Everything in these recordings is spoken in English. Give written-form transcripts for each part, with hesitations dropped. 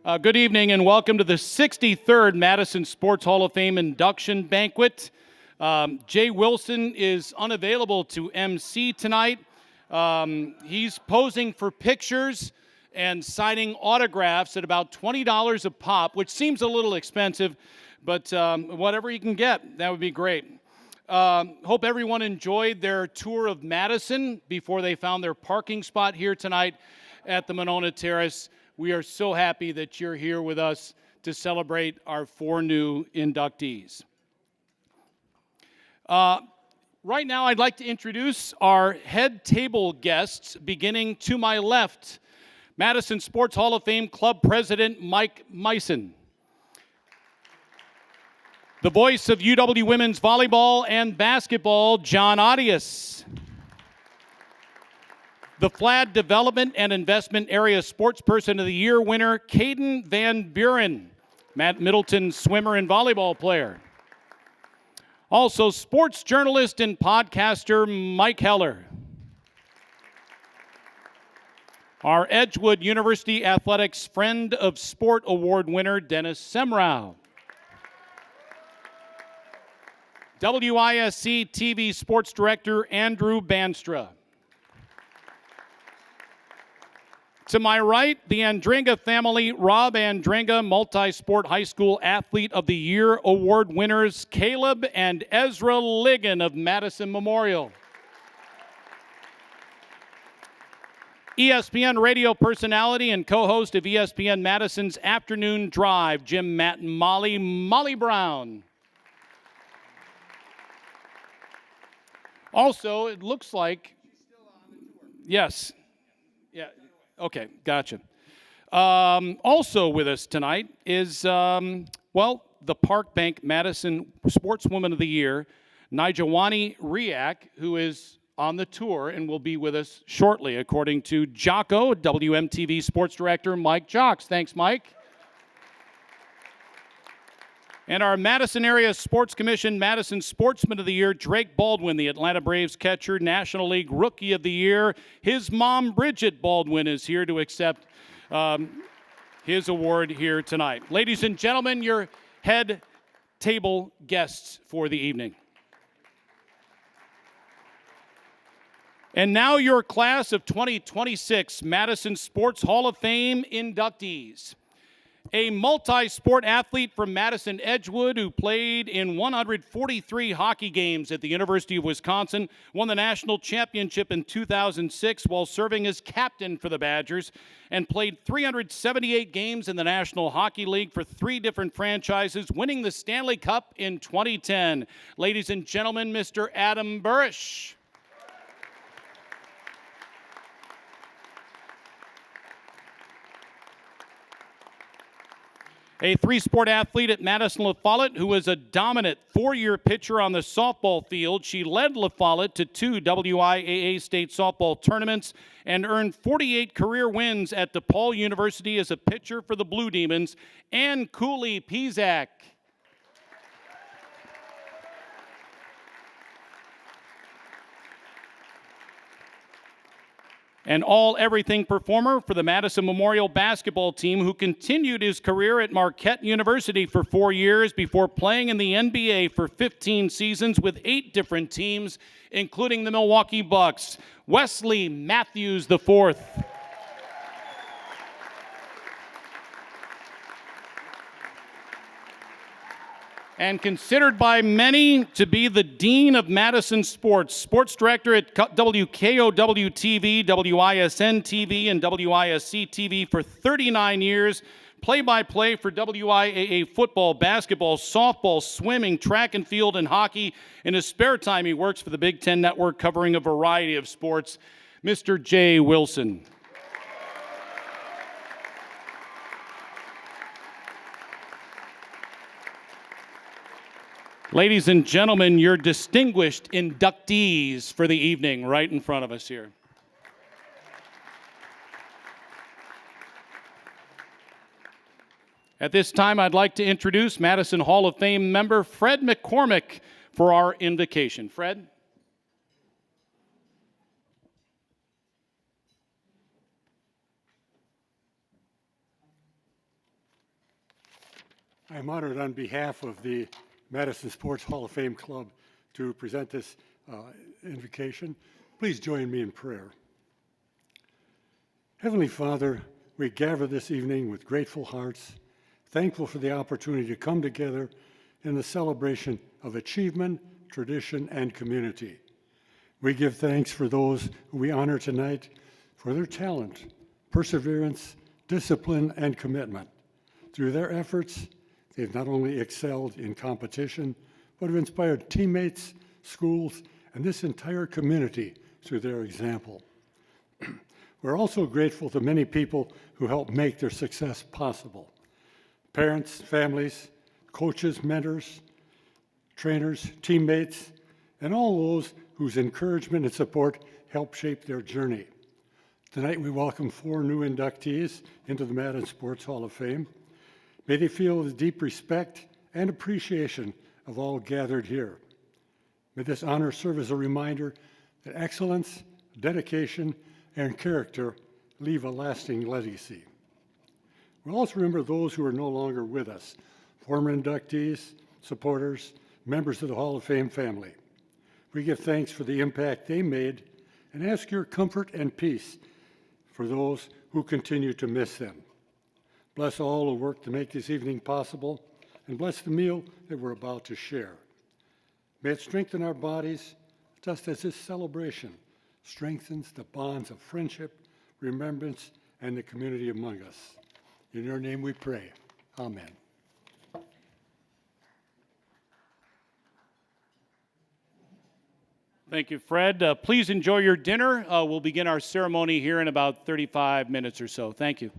Good evening and welcome to the 63rd Madison Sports Hall of Fame induction banquet. Jay Wilson is unavailable to MC tonight. He's posing for pictures and signing autographs at about $20 a pop, which seems a little expensive, but whatever you can get, that would be great. Hope everyone enjoyed their tour of Madison before they found their parking spot here tonight at the Monona Terrace. We are so happy that you're here with us to celebrate our 4 new inductees. Right now, I'd like to introduce our head table guests, beginning to my left, Madison Sports Hall of Fame Club President Mike Madison. The voice of UW Women's Volleyball and Basketball, John Audius. The Flad Development and Investment Area Sportsperson of the Year winner, Caden Van Buren, Matt Middleton swimmer and volleyball player. Also, sports journalist and podcaster, Mike Heller. Our Edgewood University Athletics Friend of Sport Award winner, Dennis Semrau. WISC TV Sports Director, Andrew Banstra. To my right, the Andringa family, Rob Andringa, Multi-Sport High School Athlete of the Year Award winners, Caleb and Ezra Ligon of Madison Memorial. ESPN radio personality and co-host of ESPN Madison's Afternoon Drive, Jim, Matt, and Molly Brown. Also, it looks like, yes, yeah. Okay, gotcha. Also with us tonight is, the Park Bank Madison Sportswoman of the Year, Nijawani Riak, who is on the tour and will be with us shortly, according to Jocko, WMTV Sports Director Mike Jocks. Thanks, Mike. And our Madison Area Sports Commission Madison Sportsman of the Year, Drake Baldwin, the Atlanta Braves catcher, National League Rookie of the Year. His mom, Bridget Baldwin, is here to accept his award here tonight. Ladies and gentlemen, your head table guests for the evening. And now your class of 2026 Madison Sports Hall of Fame inductees. A multi-sport athlete from Madison Edgewood who played in 143 hockey games at the University of Wisconsin, won the national championship in 2006 while serving as captain for the Badgers, and played 378 games in the National Hockey League for 3 different franchises, winning the Stanley Cup in 2010. Ladies and gentlemen, Mr. Adam Burish. A 3-sport athlete at Madison La Follette who was a dominant 4-year pitcher on the softball field. She led La Follette to 2 WIAA state softball tournaments and earned 48 career wins at DePaul University as a pitcher for the Blue Demons. Ann Cooley-Pizak. An all-everything performer for the Madison Memorial basketball team who continued his career at Marquette University for 4 years before playing in the NBA for 15 seasons with 8 different teams, including the Milwaukee Bucks. Wesley Matthews IV. And considered by many to be the dean of Madison sports, sports director at WKOW-TV, WISN-TV, and WISC-TV for 39 years, play-by-play for WIAA football, basketball, softball, swimming, track and field, and hockey. In his spare time, he works for the Big Ten Network covering a variety of sports. Mr. Jay Wilson. Ladies and gentlemen, your distinguished inductees for the evening right in front of us here. At this time, I'd like to introduce Madison Hall of Fame member Fred McCormick for our invocation. Fred? I'm honored on behalf of the Madison Sports Hall of Fame Club to present this invocation. Please join me in prayer. Heavenly Father, we gather this evening with grateful hearts, thankful for the opportunity to come together in the celebration of achievement, tradition, and community. We give thanks for those who we honor tonight for their talent, perseverance, discipline, and commitment. Through their efforts, they've not only excelled in competition, but have inspired teammates, schools, and this entire community through their example. We're also grateful to many people who helped make their success possible. Parents, families, coaches, mentors, trainers, teammates, and all those whose encouragement and support helped shape their journey. Tonight we welcome 4 new inductees into the Madison Sports Hall of Fame. May they feel the deep respect and appreciation of all gathered here. May this honor serve as a reminder that excellence, dedication, and character leave a lasting legacy. We'll also remember those who are no longer with us, former inductees, supporters, members of the Hall of Fame family. We give thanks for the impact they made and ask your comfort and peace for those who continue to miss them. Bless all who worked to make this evening possible, and bless the meal that we're about to share. May it strengthen our bodies, just as this celebration strengthens the bonds of friendship, remembrance, and the community among us. In your name we pray. Amen. Thank you, Fred. Please enjoy your dinner. We'll begin our ceremony here in about 35 minutes or so. Thank you.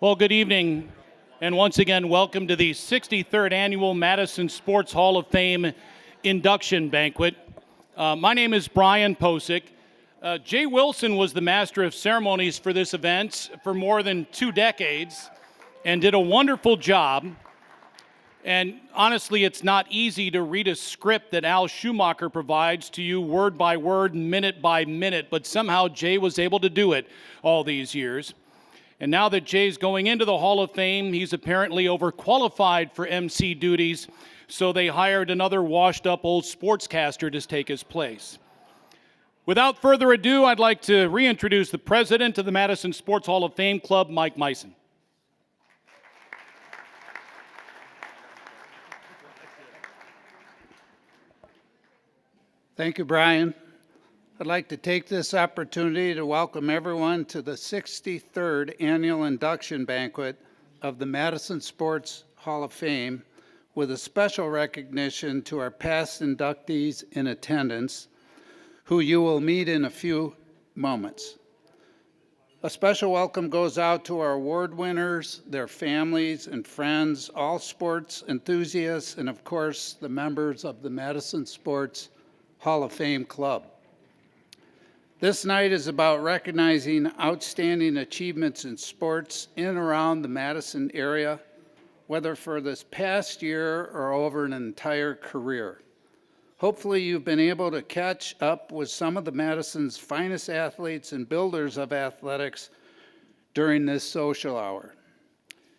Well, good evening, and once again, welcome to the 63rd Annual Madison Sports Hall of Fame Induction Banquet. My name is Brian Posick. Jay Wilson was the master of ceremonies for this event for more than 2 decades and did a wonderful job. And honestly, it's not easy to read a script that Al Schumacher provides to you word by word, minute by minute, but somehow Jay was able to do it all these years. And now that Jay's going into the Hall of Fame, he's apparently overqualified for MC duties, so they hired another washed-up old sportscaster to take his place. Without further ado, I'd like to reintroduce the president of the Madison Sports Hall of Fame Club, Mike Madison. Thank you, Brian. I'd like to take this opportunity to welcome everyone to the 63rd Annual Induction Banquet of the Madison Sports Hall of Fame, with a special recognition to our past inductees in attendance, who you will meet in a few moments. A special welcome goes out to our award winners, their families and friends, all sports enthusiasts, and of course, the members of the Madison Sports Hall of Fame Club. This night is about recognizing outstanding achievements in sports in and around the Madison area, whether for this past year or over an entire career. Hopefully you've been able to catch up with some of the Madison's finest athletes and builders of athletics during this social hour.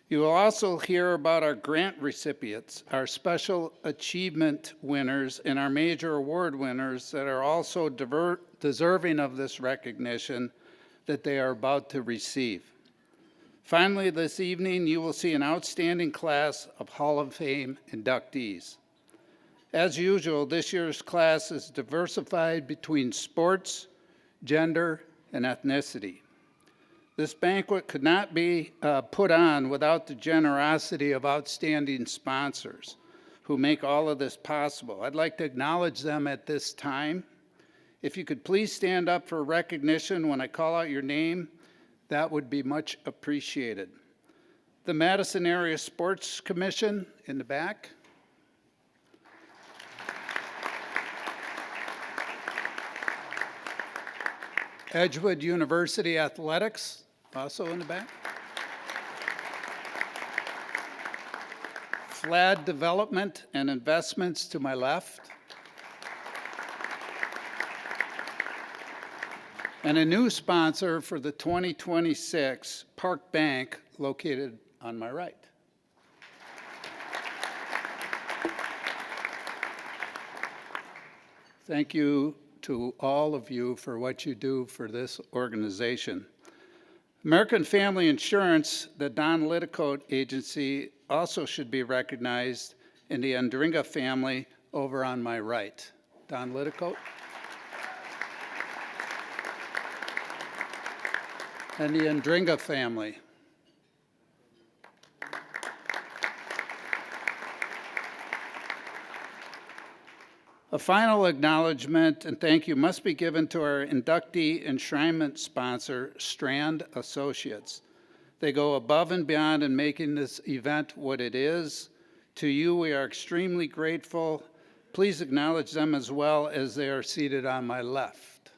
You will also hear about our grant recipients, our special achievement winners, and our major award winners that are also deserving of this recognition that they are about to receive. Finally, this evening, you will see an outstanding class of Hall of Fame inductees. As usual, this year's class is diversified between sports, gender, and ethnicity. This banquet could not be put on without the generosity of outstanding sponsors who make all of this possible. I'd like to acknowledge them at this time. If you could please stand up for recognition when I call out your name, that would be much appreciated. The Madison Area Sports Commission in the back. Edgewood University Athletics, also in the back. FLAD Development and Investments to my left. And a new sponsor for the 2026 Park Bank, located on my right. Thank you to all of you for what you do for this organization. American Family Insurance, the Don Lidicote Agency, also should be recognized, in the Andringa family over on my right. Don Lidicote. And the Andringa family. A final acknowledgement and thank you must be given to our inductee enshrinement sponsor, Strand Associates. They go above and beyond in making this event what it is. To you, we are extremely grateful. Please acknowledge them as well as they are seated on my left.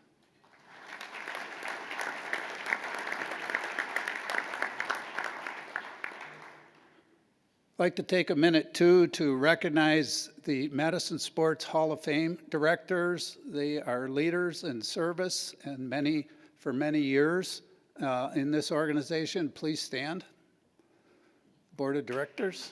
I'd like to take a minute, too, to recognize the Madison Sports Hall of Fame directors. They are leaders in service and for many years in this organization. Please stand. Board of Directors.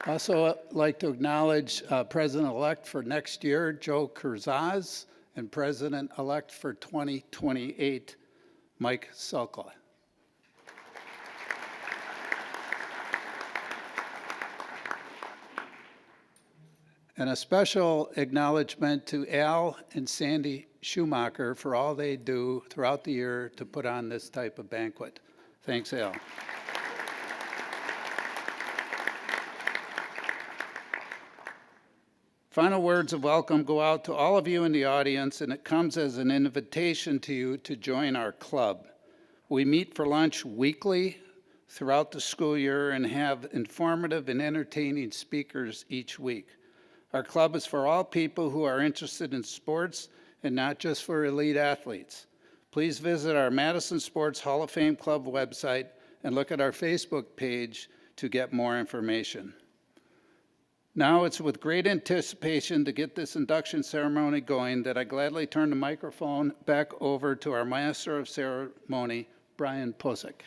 Also, I'd like to acknowledge President-elect for next year, Joe Kurzaz, and President-elect for 2028, Mike Sulkla. And a special acknowledgement to Al and Sandy Schumacher for all they do throughout the year to put on this type of banquet. Thanks, Al. Final words of welcome go out to all of you in the audience, and it comes as an invitation to you to join our club. We meet for lunch weekly throughout the school year and have informative and entertaining speakers each week. Our club is for all people who are interested in sports and not just for elite athletes. Please visit our Madison Sports Hall of Fame Club website and look at our Facebook page to get more information. Now it's with great anticipation to get this induction ceremony going that I gladly turn the microphone back over to our Master of Ceremony, Brian Posick.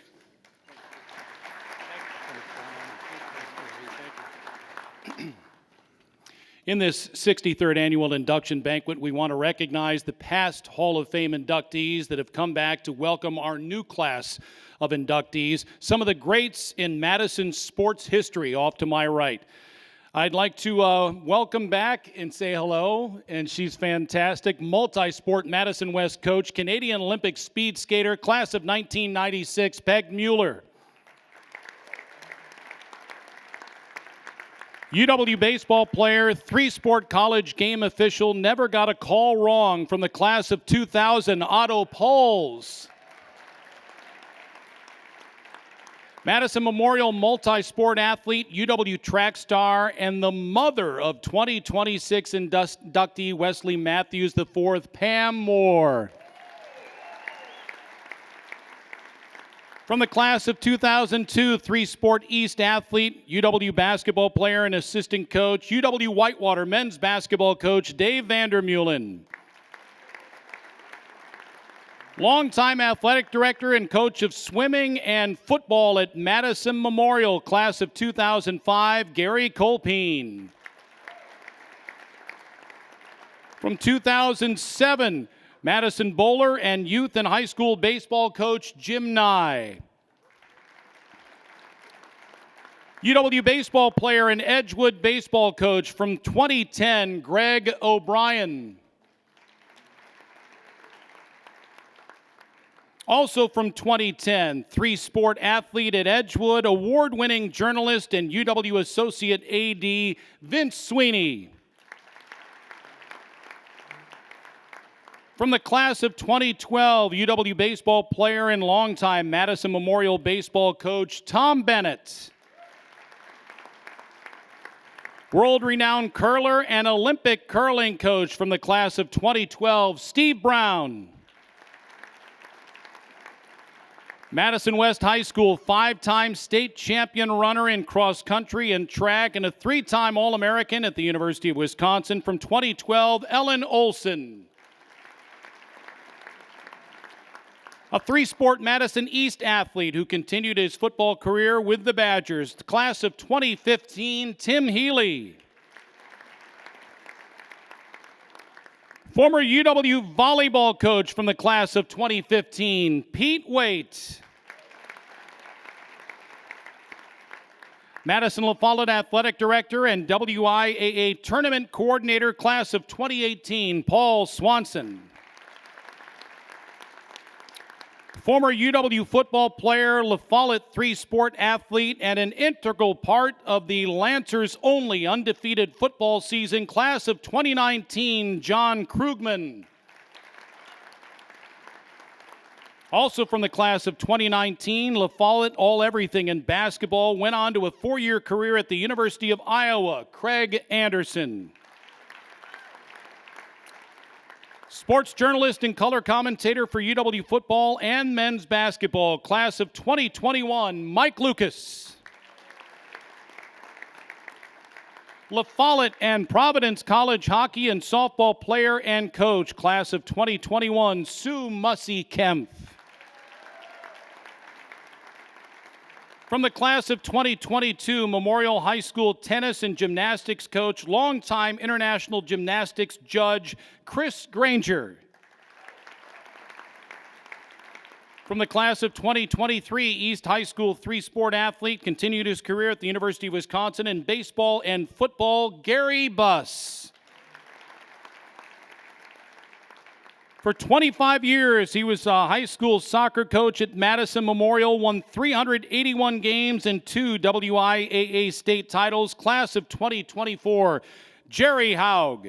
In this 63rd annual induction banquet, we want to recognize the past Hall of Fame inductees that have come back to welcome our new class of inductees, some of the greats in Madison sports history off to my right. I'd like to welcome back and say hello, and she's fantastic, multi-sport Madison West coach, Canadian Olympic speed skater, class of 1996, Peg Mueller. UW baseball player, three-sport college game official, never got a call wrong from the class of 2000, Otto Poles. Madison Memorial multi-sport athlete, UW track star, and the mother of 2026 inductee Wesley Matthews IV, Pam Moore. From the class of 2002, three-sport East athlete, UW basketball player and assistant coach, UW Whitewater men's basketball coach, Dave Vandermeulen. Longtime athletic director and coach of swimming and football at Madison Memorial, class of 2005, Gary Colpine. From 2007, Madison bowler and youth and high school baseball coach, Jim Nye. UW baseball player and Edgewood baseball coach from 2010, Greg O'Brien. Also from 2010, three-sport athlete at Edgewood, award-winning journalist and UW Associate AD, Vince Sweeney. From the class of 2012, UW baseball player and longtime Madison Memorial baseball coach, Tom Bennett. World-renowned curler and Olympic curling coach from the class of 2012, Steve Brown. Madison West High School, five-time state champion runner in cross country and track, and a three-time All-American at the University of Wisconsin from 2012, Ellen Olson. A three-sport Madison East athlete who continued his football career with the Badgers, the class of 2015, Tim Healy. Former UW volleyball coach from the class of 2015, Pete Waite. Madison La Follette athletic director and WIAA tournament coordinator, class of 2018, Paul Swanson. Former UW football player, La Follette three-sport athlete, and an integral part of the Lancers' only undefeated football season, class of 2019, John Krugman. Also from the class of 2019, La Follette, all-everything in basketball, went on to a four-year career at the University of Iowa, Craig Anderson. Sports journalist and color commentator for UW football and men's basketball, class of 2021, Mike Lucas. La Follette and Providence College hockey and softball player and coach, class of 2021, Sue Mussey Kempf. From the class of 2022, Memorial High School tennis and gymnastics coach, longtime international gymnastics judge, Chris Granger. From the class of 2023, East High School three-sport athlete, continued his career at the University of Wisconsin in baseball and football, Gary Buss. For 25 years, he was a high school soccer coach at Madison Memorial, won 381 games and 2 WIAA state titles, class of 2024, Jerry Haug.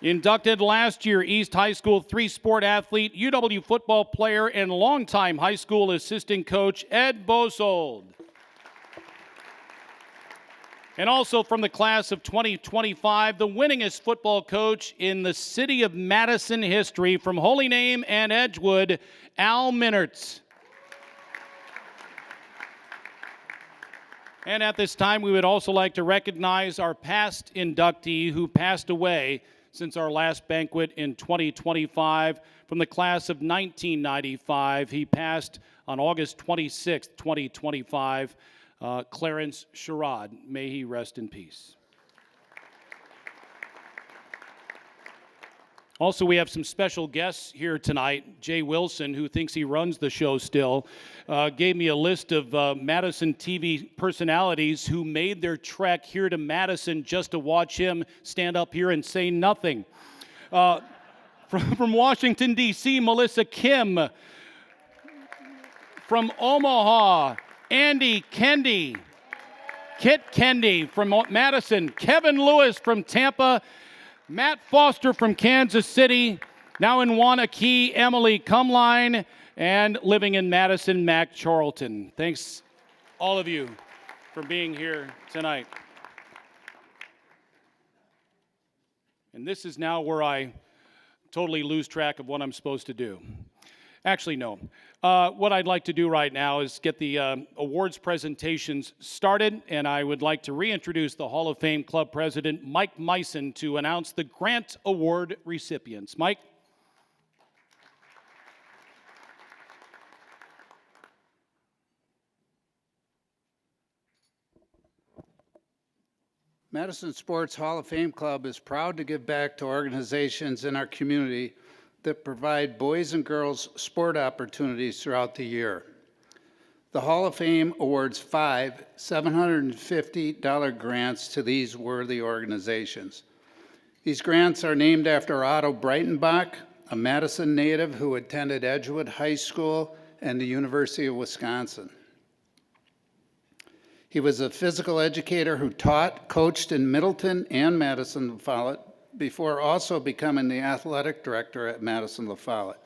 Inducted last year, East High School three-sport athlete, UW football player, and longtime high school assistant coach, Ed Bosold. And also from the class of 2025, the winningest football coach in the city of Madison history from Holy Name and Edgewood, Al Minnertz. And at this time, we would also like to recognize our past inductee who passed away since our last banquet in 2025. From the class of 1995, he passed on August 26, 2025. Clarence Sherrod. May he rest in peace. Also, we have some special guests here tonight. Jay Wilson, who thinks he runs the show still, gave me a list of Madison TV personalities who made their trek here to Madison just to watch him stand up here and say nothing. From Washington, D.C., Melissa Kim. From Omaha, Andy Kendi. Kit Kendi from Madison. Kevin Lewis from Tampa. Matt Foster from Kansas City, now in Wanakee, Emily Cumline, and living in Madison, Mac Charlton. Thanks, all of you, for being here tonight. And this is now where I totally lose track of what I'm supposed to do. Actually, no. What I'd like to do right now is get the awards presentations started, and I would like to reintroduce the Hall of Fame Club President, Mike Meissen, to announce the Grant Award recipients. Mike? Madison Sports Hall of Fame Club is proud to give back to organizations in our community that provide boys and girls sport opportunities throughout the year. The Hall of Fame awards 5 $750 grants to these worthy organizations. These grants are named after Otto Breitenbach, a Madison native who attended Edgewood High School and the University of Wisconsin. He was a physical educator who taught, coached in Middleton and Madison La Follette before also becoming the athletic director at Madison La Follette.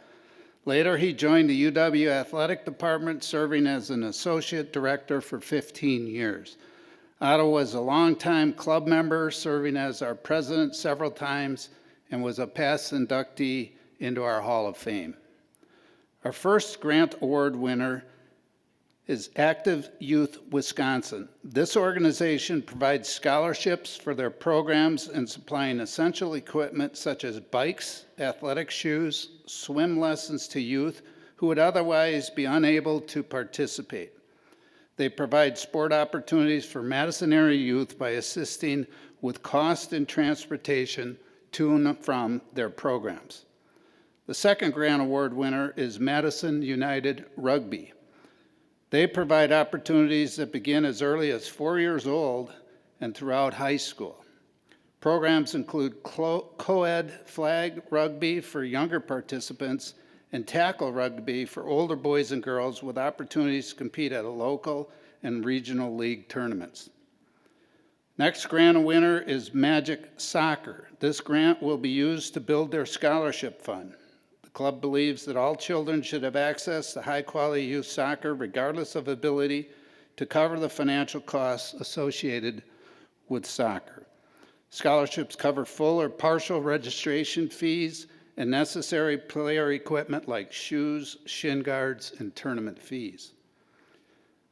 Later, he joined the UW Athletic Department, serving as an associate director for 15 years. Otto was a longtime club member, serving as our president several times, and was a past inductee into our Hall of Fame. Our first grant award winner is Active Youth Wisconsin. This organization provides scholarships for their programs and supplying essential equipment such as bikes, athletic shoes, swim lessons to youth who would otherwise be unable to participate. They provide sport opportunities for Madison area youth by assisting with cost and transportation to and from their programs. The second grant award winner is Madison United Rugby. They provide opportunities that begin as early as 4 years old and throughout high school. Programs include co-ed flag rugby for younger participants and tackle rugby for older boys and girls with opportunities to compete at a local and regional league tournaments. Next grant winner is Magic Soccer. This grant will be used to build their scholarship fund. The club believes that all children should have access to high-quality youth soccer regardless of ability to cover the financial costs associated with soccer. Scholarships cover full or partial registration fees and necessary player equipment like shoes, shin guards, and tournament fees.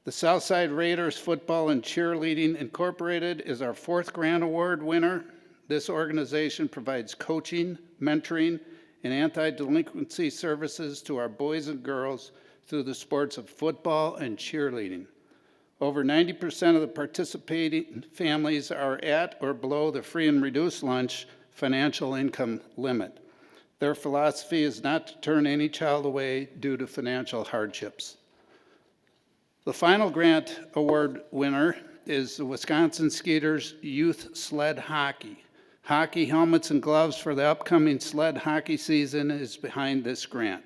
The Southside Raiders Football and Cheerleading Incorporated is our fourth grant award winner. This organization provides coaching, mentoring, and anti-delinquency services to our boys and girls through the sports of football and cheerleading. Over 90% of the participating families are at or below the free and reduced lunch financial income limit. Their philosophy is not to turn any child away due to financial hardships. The final grant award winner is the Wisconsin Skeeters Youth Sled Hockey. Hockey helmets and gloves for the upcoming sled hockey season is behind this grant.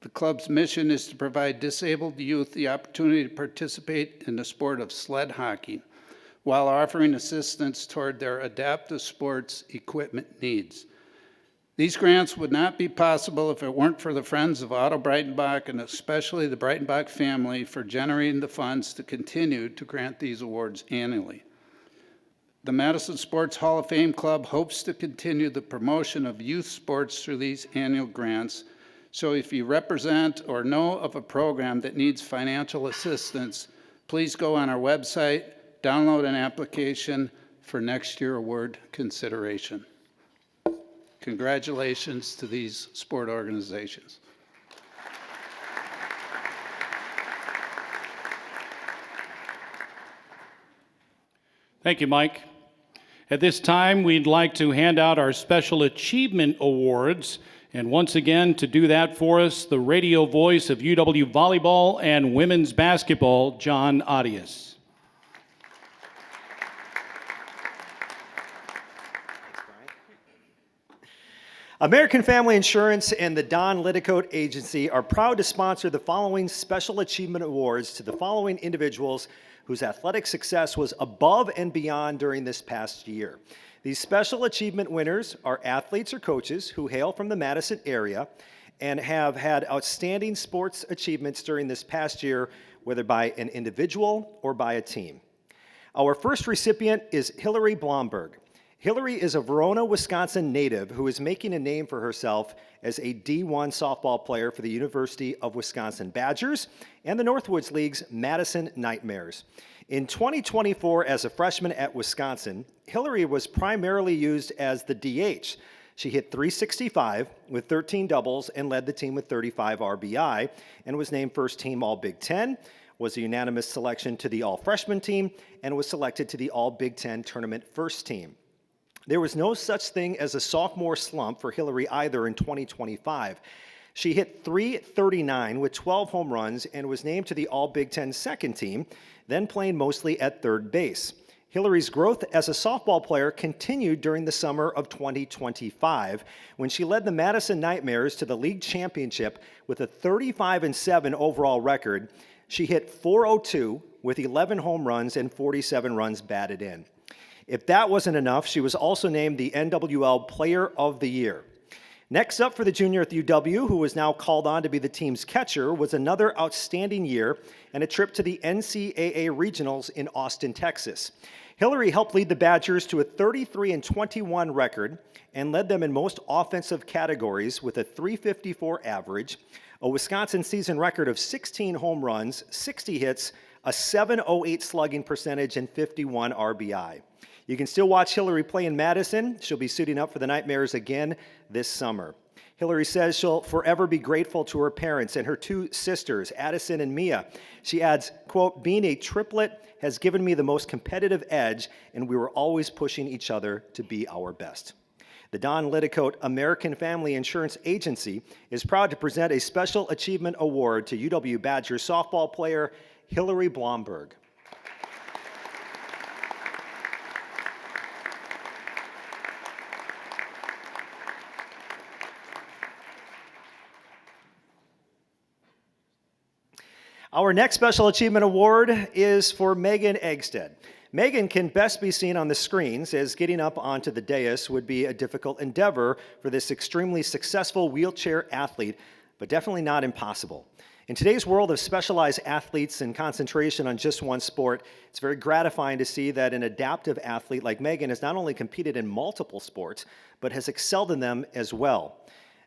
The club's mission is to provide disabled youth the opportunity to participate in the sport of sled hockey while offering assistance toward their adaptive sports equipment needs. These grants would not be possible if it weren't for the Friends of Otto Breitenbach and especially the Breitenbach family for generating the funds to continue to grant these awards annually. The Madison Sports Hall of Fame Club hopes to continue the promotion of youth sports through these annual grants. So if you represent or know of a program that needs financial assistance, please go on our website, download an application for next year award consideration. Congratulations to these sport organizations. Thank you, Mike. At this time, we'd like to hand out our Special Achievement Awards. And once again, to do that for us, the radio voice of UW Volleyball and Women's Basketball, John Audius. American Family Insurance and the Don Liddicoat Agency are proud to sponsor the following Special Achievement Awards to the following individuals whose athletic success was above and beyond during this past year. These Special Achievement winners are athletes or coaches who hail from the Madison area and have had outstanding sports achievements during this past year, whether by an individual or by a team. Our first recipient is Hillary Blomberg. Hillary is a Verona, Wisconsin native who is making a name for herself as a D1 softball player for the University of Wisconsin Badgers and the Northwoods League's Madison Nightmares. In 2024, as a freshman at Wisconsin, Hillary was primarily used as the DH. She hit .365 with 13 doubles and led the team with 35 RBI and was named first team All-Big Ten, was a unanimous selection to the All-Freshman team, and was selected to the All-Big Ten tournament first team. There was no such thing as a sophomore slump for Hillary either in 2025. She hit .339 with 12 home runs and was named to the All-Big Ten second team, then playing mostly at third base. Hillary's growth as a softball player continued during the summer of 2025 when she led the Madison Nightmares to the league championship with a 35-7 overall record. She hit .402 with 11 home runs and 47 runs batted in. If that wasn't enough, she was also named the NWL Player of the Year. Next up for the junior at the UW, who was now called on to be the team's catcher, was another outstanding year and a trip to the NCAA Regionals in Austin, Texas. Hillary helped lead the Badgers to a 33-21 record and led them in most offensive categories with a .354 average, a Wisconsin season record of 16 home runs, 60 hits, a .708 slugging percentage, and 51 RBI. You can still watch Hillary play in Madison. She'll be suiting up for the Nightmares again this summer. Hillary says she'll forever be grateful to her parents and her two sisters, Addison and Mia. She adds, quote, "Being a triplet has given me the most competitive edge, and we were always pushing each other to be our best." The Don Liddicoat American Family Insurance Agency is proud to present a Special Achievement Award to UW Badgers softball player Hillary Blomberg. Our next Special Achievement Award is for Megan Eggstead. Megan can best be seen on the screens, as getting up onto the dais would be a difficult endeavor for this extremely successful wheelchair athlete, but definitely not impossible. In today's world of specialized athletes and concentration on just one sport, it's very gratifying to see that an adaptive athlete like Megan has not only competed in multiple sports, but has excelled in them as well.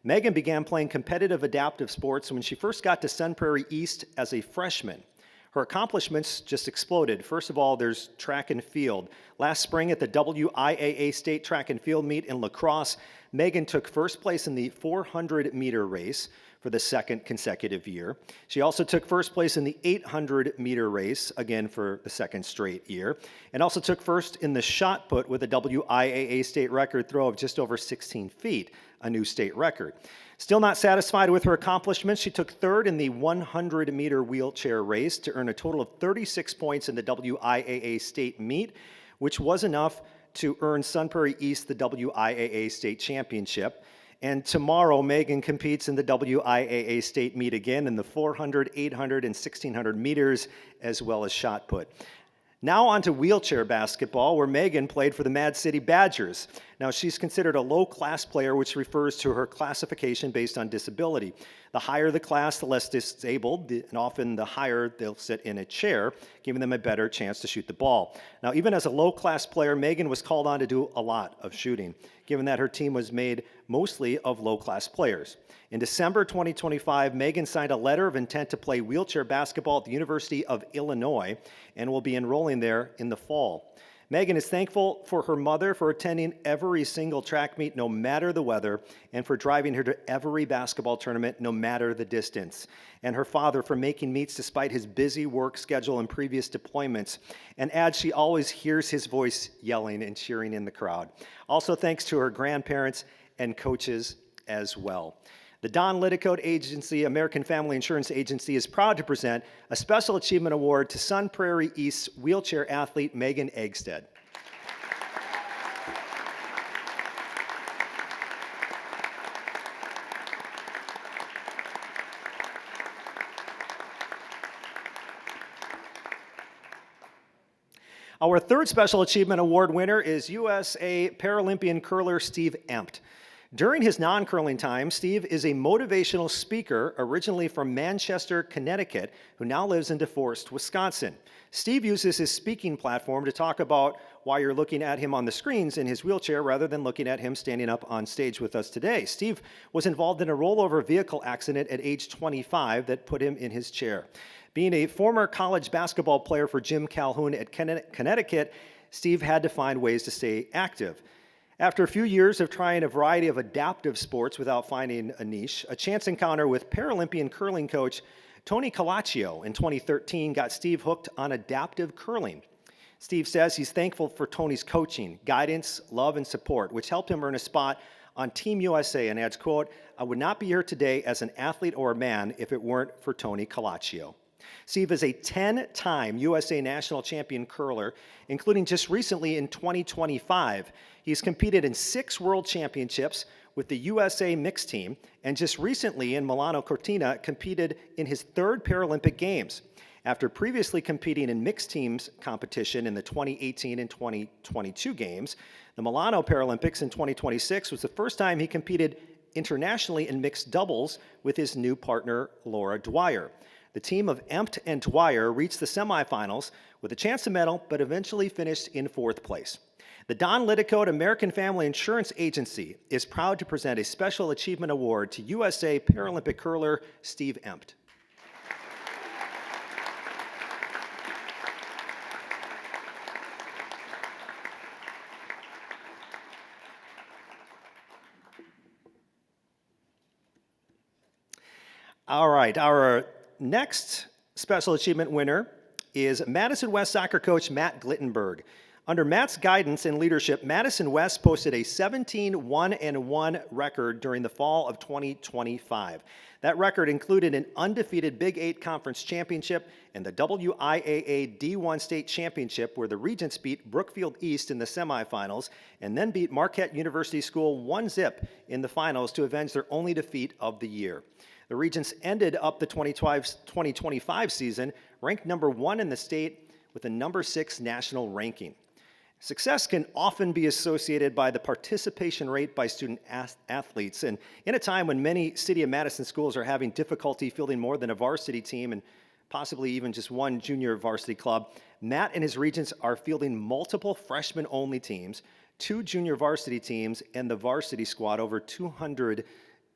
Megan began playing competitive adaptive sports when she first got to Sun Prairie East as a freshman. Her accomplishments just exploded. First of all, there's track and field. Last spring at the WIAA State Track and Field Meet in La Crosse, Megan took first place in the 400-meter race for the second consecutive year. She also took first place in the 800-meter race, again for the second straight year, and also took first in the shot put with a WIAA state record throw of just over 16 feet, a new state record. Still not satisfied with her accomplishments, she took third in the 100-meter wheelchair race to earn a total of 36 points in the WIAA state meet, which was enough to earn Sun Prairie East the WIAA state championship. And tomorrow, Megan competes in the WIAA state meet again in the 400, 800, and 1600 meters, as well as shot put. Now on to wheelchair basketball, where Megan played for the Mad City Badgers. Now, she's considered a low-class player, which refers to her classification based on disability. The higher the class, the less disabled, and often the higher they'll sit in a chair, giving them a better chance to shoot the ball. Now, even as a low-class player, Megan was called on to do a lot of shooting, given that her team was made mostly of low-class players. In December 2025, Megan signed a letter of intent to play wheelchair basketball at the University of Illinois and will be enrolling there in the fall. Megan is thankful for her mother for attending every single track meet, no matter the weather, and for driving her to every basketball tournament, no matter the distance. And her father for making meets despite his busy work schedule and previous deployments. And adds she always hears his voice yelling and cheering in the crowd. Also thanks to her grandparents and coaches as well. The Don Lidicote Agency, American Family Insurance Agency, is proud to present a Special Achievement Award to Sun Prairie East's wheelchair athlete Megan Eggstead. Our third Special Achievement Award winner is USA Paralympian curler Steve Empt. During his non-curling time, Steve is a motivational speaker originally from Manchester, Connecticut, who now lives in DeForest, Wisconsin. Steve uses his speaking platform to talk about why you're looking at him on the screens in his wheelchair rather than looking at him standing up on stage with us today. Steve was involved in a rollover vehicle accident at age 25 that put him in his chair. Being a former college basketball player for Jim Calhoun at Connecticut, Steve had to find ways to stay active. After a few years of trying a variety of adaptive sports without finding a niche, a chance encounter with Paralympian curling coach Tony Calaccio in 2013 got Steve hooked on adaptive curling. Steve says he's thankful for Tony's coaching, guidance, love, and support, which helped him earn a spot on Team USA, and adds, quote, "I would not be here today as an athlete or a man if it weren't for Tony Calaccio." Steve is a 10-time USA national champion curler, including just recently in 2025. He's competed in 6 world championships with the USA mixed team, and just recently in Milano Cortina competed in his 3rd Paralympic Games. After previously competing in mixed teams competition in the 2018 and 2022 Games, the Milano Paralympics in 2026 was the first time he competed internationally in mixed doubles with his new partner, Laura Dwyer. The team of Empt and Dwyer reached the semifinals with a chance to medal, but eventually finished in 4th place. The Don Lidicote American Family Insurance Agency is proud to present a Special Achievement Award to USA Paralympic curler Steve Empt. All right, our next Special Achievement winner is Madison West soccer coach Matt Glittenberg. Under Matt's guidance and leadership, Madison West posted a 17-1-1 record during the fall of 2025. That record included an undefeated Big 8 Conference Championship and the WIAA D1 State Championship, where the Regents beat Brookfield East in the semifinals and then beat Marquette University School 1-0 in the finals to avenge their only defeat of the year. The Regents ended up the 2025 season ranked number 1 in the state with a number 6 national ranking. Success can often be associated by the participation rate by student athletes, and in a time when many City of Madison schools are having difficulty fielding more than a varsity team and possibly even just one junior varsity club, Matt and his Regents are fielding multiple freshman-only teams, 2 junior varsity teams, and the varsity squad, over 200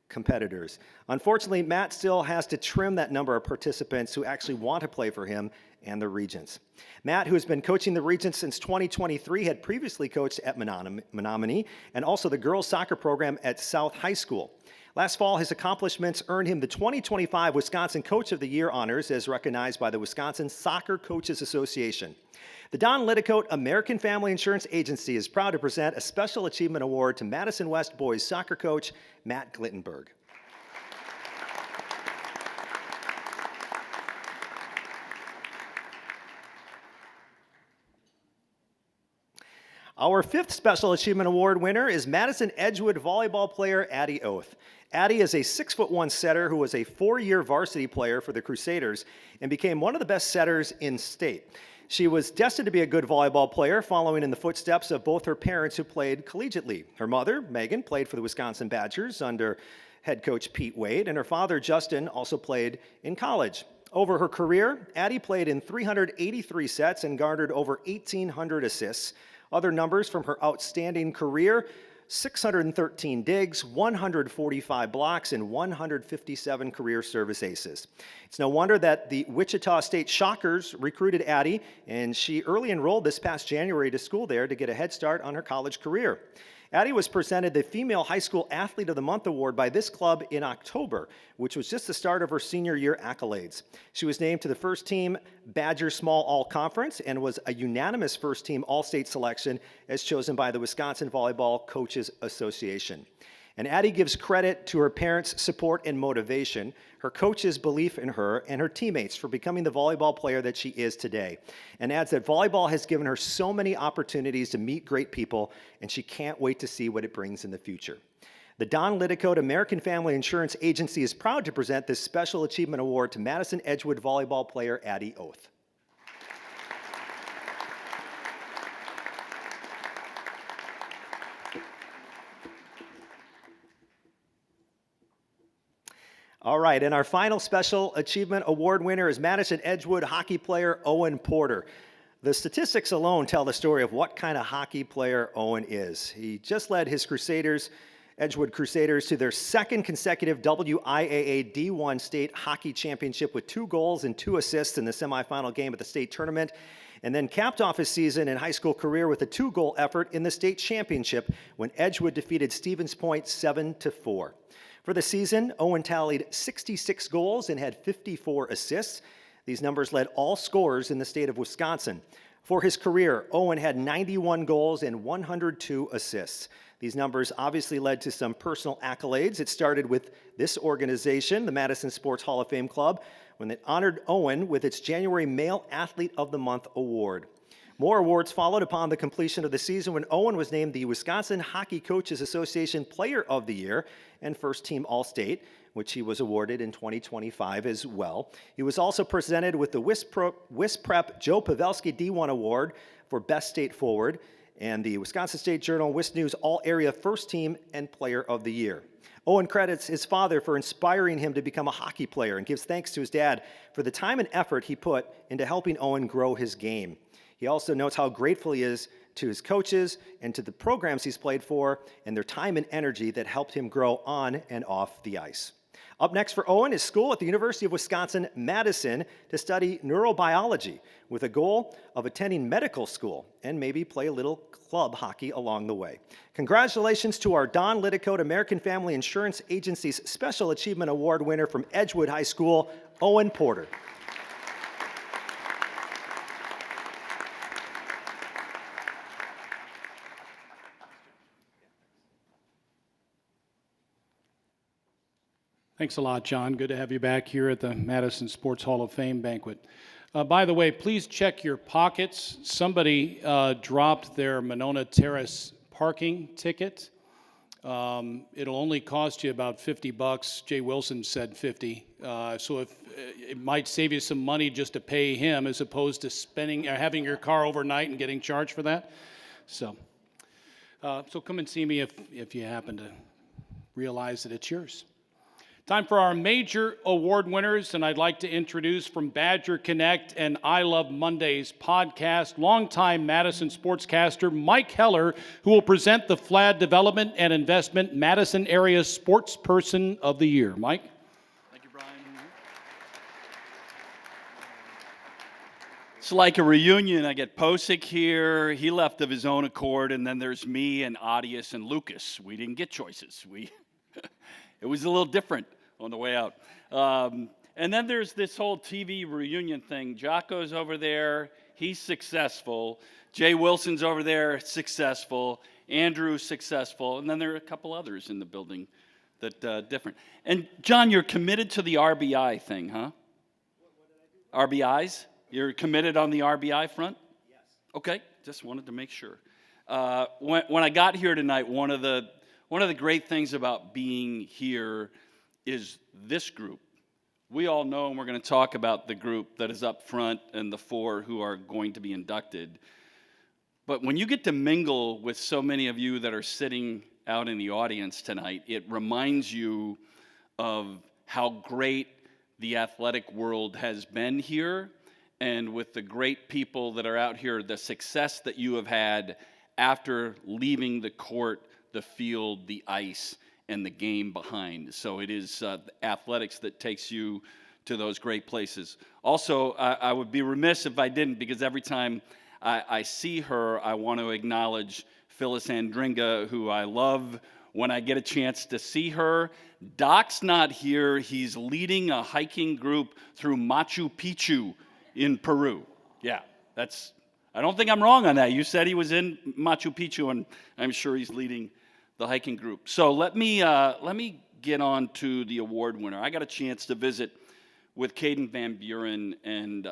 competitors. Unfortunately, Matt still has to trim that number of participants who actually want to play for him and the Regents. Matt, who has been coaching the Regents since 2023, had previously coached at Menominee and also the girls soccer program at South High School. Last fall, his accomplishments earned him the 2025 Wisconsin Coach of the Year honors, as recognized by the Wisconsin Soccer Coaches Association. The Don Lidicote American Family Insurance Agency is proud to present a Special Achievement Award to Madison West boys soccer coach Matt Glittenberg. Our 5th Special Achievement Award winner is Madison Edgewood volleyball player Addie Oath. Addie is a 6'1" setter who was a 4-year varsity player for the Crusaders and became one of the best setters in state. She was destined to be a good volleyball player, following in the footsteps of both her parents who played collegiately. Her mother, Megan, played for the Wisconsin Badgers under head coach Pete Wade, and her father, Justin, also played in college. Over her career, Addie played in 383 sets and garnered over 1,800 assists. Other numbers from her outstanding career: 613 digs, 145 blocks, and 157 career service aces. It's no wonder that the Wichita State Shockers recruited Addie, and she early enrolled this past January to school there to get a head start on her college career. Addie was presented the Female High School Athlete of the Month award by this club in October, which was just the start of her senior year accolades. She was named to the first team Badger Small All Conference and was a unanimous first team All-State selection as chosen by the Wisconsin Volleyball Coaches Association. And Addie gives credit to her parents' support and motivation, her coaches' belief in her, and her teammates for becoming the volleyball player that she is today. And adds that volleyball has given her so many opportunities to meet great people, and she can't wait to see what it brings in the future. The Don Liddicoat American Family Insurance Agency is proud to present this Special Achievement Award to Madison Edgewood volleyball player Addie Oath. All right, and our final Special Achievement Award winner is Madison Edgewood hockey player Owen Porter. The statistics alone tell the story of what kind of hockey player Owen is. He just led his Edgewood Crusaders, to their second consecutive WIAA D1 state hockey championship with 2 goals and 2 assists in the semifinal game at the state tournament, and then capped off his season and high school career with a 2-goal effort in the state championship when Edgewood defeated Stevens Point 7-4. For the season, Owen tallied 66 goals and had 54 assists. These numbers led all scorers in the state of Wisconsin. For his career, Owen had 91 goals and 102 assists. These numbers obviously led to some personal accolades. It started with this organization, the Madison Sports Hall of Fame Club, when it honored Owen with its January Male Athlete of the Month award. More awards followed upon the completion of the season when Owen was named the Wisconsin Hockey Coaches Association Player of the Year and First Team All-State, which he was awarded in 2025 as well. He was also presented with the WisPrep Joe Pavelski D1 Award for Best State Forward and the Wisconsin State Journal WIS News All-Area First Team and Player of the Year. Owen credits his father for inspiring him to become a hockey player and gives thanks to his dad for the time and effort he put into helping Owen grow his game. He also notes how grateful he is to his coaches and to the programs he's played for and their time and energy that helped him grow on and off the ice. Up next for Owen is school at the University of Wisconsin-Madison to study neurobiology with a goal of attending medical school and maybe play a little club hockey along the way. Congratulations to our Don Liddicoat American Family Insurance Agency's Special Achievement Award winner from Edgewood High School, Owen Porter. Thanks a lot, John. Good to have you back here at the Madison Sports Hall of Fame banquet. By the way, please check your pockets. Somebody dropped their Monona Terrace parking ticket. It'll only cost you about $50. Jay Wilson said 50. So if it might save you some money just to pay him as opposed to spending or having your car overnight and getting charged for that. So come and see me if you happen to realize that it's yours. Time for our major award winners, and I'd like to introduce from Badger Connect and I Love Mondays podcast, longtime Madison sportscaster Mike Heller, who will present the FLAD Development and Investment Madison Area Sportsperson of the Year. Mike? Thank you, Brian. It's like a reunion. I get Posick here. He left of his own accord, and then there's me and Audius and Lucas. We didn't get choices. It was a little different on the way out. And then there's this whole TV reunion thing. Jocko's over there. He's successful. Jay Wilson's over there, successful. Andrew's successful. And then there are a couple others in the building that different. And, John, you're committed to the RBI thing, huh? What did I do? RBIs? You're committed on the RBI front? Yes. Okay, just wanted to make sure. When I got here tonight, one of the great things about being here is this group. We all know, and we're going to talk about the group that is up front and the 4 who are going to be inducted. But when you get to mingle with so many of you that are sitting out in the audience tonight, it reminds you of how great the athletic world has been here, and with the great people that are out here, the success that you have had after leaving the court, the field, the ice, and the game behind. So it is athletics that takes you to those great places. Also, I would be remiss if I didn't, because every time I see her, I want to acknowledge Phyllis Andringa, who I love when I get a chance to see her. Doc's not here. He's leading a hiking group through Machu Picchu in Peru. Yeah, I don't think I'm wrong on that. You said he was in Machu Picchu, and I'm sure he's leading the hiking group. So let me get on to the award winner. I got a chance to visit with Caden Van Buren and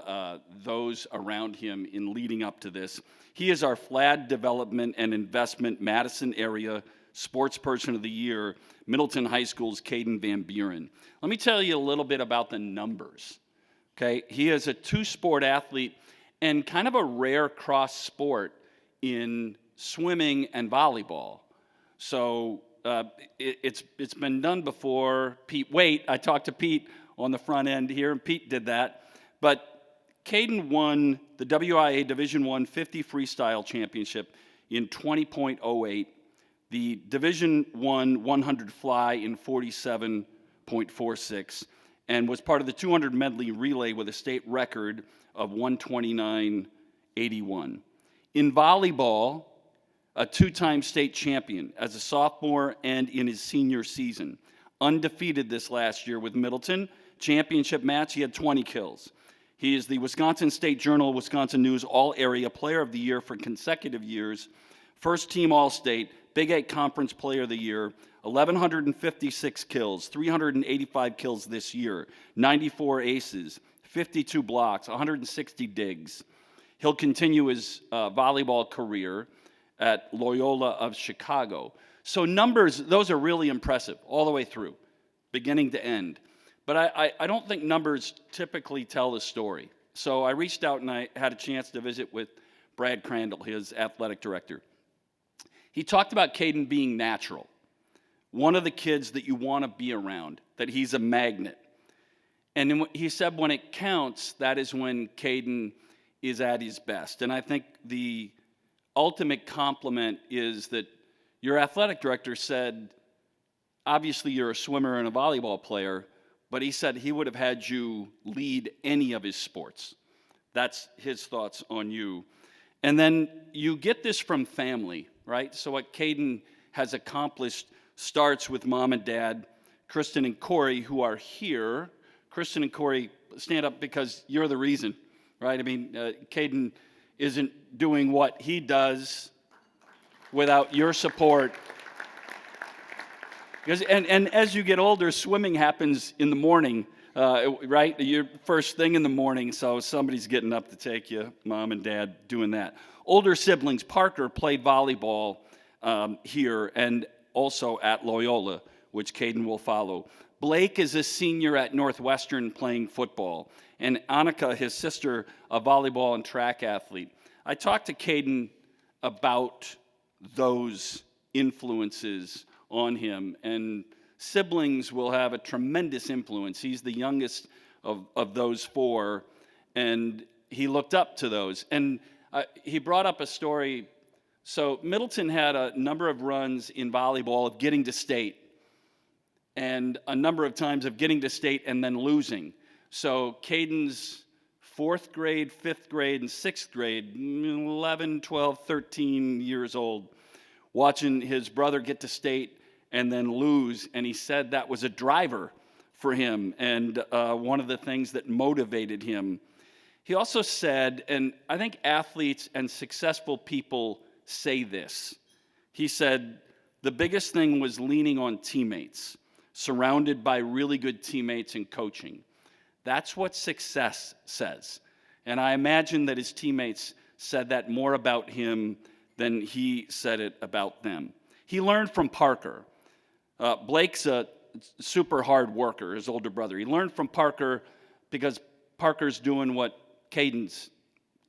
those around him in leading up to this. He is our FLAD Development and Investment Madison Area Sports Person of the Year, Middleton High School's Caden Van Buren. Let me tell you a little bit about the numbers. Okay, he is a two-sport athlete and kind of a rare cross sport in swimming and volleyball. So it's been done before. Pete Waite, I talked to Pete on the front end here, and Pete did that. But Caden won the WIA Division I 50 Freestyle Championship in 20.08, the Division I 100 Fly in 47.46, and was part of the 200 medley relay with a state record of 129.81. In volleyball, a two-time state champion as a sophomore and in his senior season. Undefeated this last year with Middleton. Championship match, he had 20 kills. He is the Wisconsin State Journal, Wisconsin News All-Area Player of the Year for consecutive years. First team All-State, Big 8 Conference Player of the Year, 1,156 kills, 385 kills this year, 94 aces, 52 blocks, 160 digs. He'll continue his volleyball career at Loyola of Chicago. So numbers, those are really impressive all the way through, beginning to end. But I don't think numbers typically tell the story. So I reached out and I had a chance to visit with Brad Crandall, his athletic director. He talked about Caden being natural, one of the kids that you want to be around, that he's a magnet. And then he said when it counts, that is when Caden is at his best. And I think the ultimate compliment is that your athletic director said, obviously you're a swimmer and a volleyball player, but he said he would have had you lead any of his sports. That's his thoughts on you. And then you get this from family, right? So what Caden has accomplished starts with mom and dad, Kristen and Corey, who are here. Kristen and Corey, stand up because you're the reason, right? I mean, Caden isn't doing what he does without your support. And as you get older, swimming happens in the morning, right? Your first thing in the morning, so somebody's getting up to take you, mom and dad doing that. Older siblings, Parker played volleyball here and also at Loyola, which Caden will follow. Blake is a senior at Northwestern playing football, and Annika, his sister, a volleyball and track athlete. I talked to Caden about those influences on him, and siblings will have a tremendous influence. He's the youngest of those four, and he looked up to those. And he brought up a story. So Middleton had a number of runs in volleyball of getting to state, and a number of times of getting to state and then losing. So Caden's 4th grade, 5th grade, and 6th grade, 11, 12, 13 years old, watching his brother get to state and then lose, and he said that was a driver for him and one of the things that motivated him. He also said, and I think athletes and successful people say this, he said, the biggest thing was leaning on teammates, surrounded by really good teammates and coaching. That's what success says. And I imagine that his teammates said that more about him than he said it about them. He learned from Parker. Blake's a super hard worker, his older brother. He learned from Parker because Parker's doing what Caden's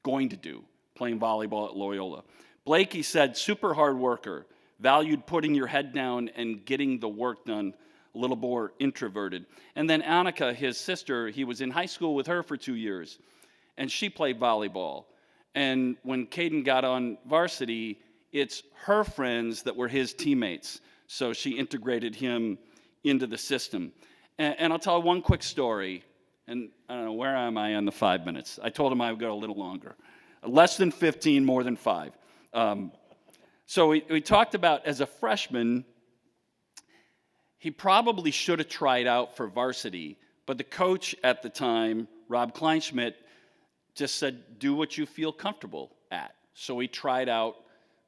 going to do, playing volleyball at Loyola. Blake, he said, super hard worker, valued putting your head down and getting the work done, a little more introverted. And then Annika, his sister, he was in high school with her for 2 years, and she played volleyball. And when Caden got on varsity, It's her friends that were his teammates. So she integrated him into the system. And I'll tell one quick story. And I don't know, where am I on the 5 minutes? I told him I would go a little longer. Less than 15, more than 5. So we talked about, as a freshman, he probably should have tried out for varsity, but the coach at the time, Rob Kleinschmidt, just said, do what you feel comfortable at. So he tried out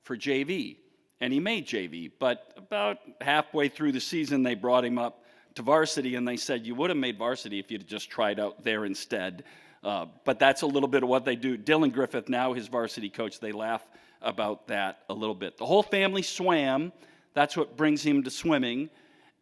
for JV, and he made JV. But about halfway through the season, they brought him up to varsity, and they said, you would have made varsity if you'd just tried out there instead. But that's a little bit of what they do. Dylan Griffith, now his varsity coach, they laugh about that a little bit. The whole family swam. That's what brings him to swimming.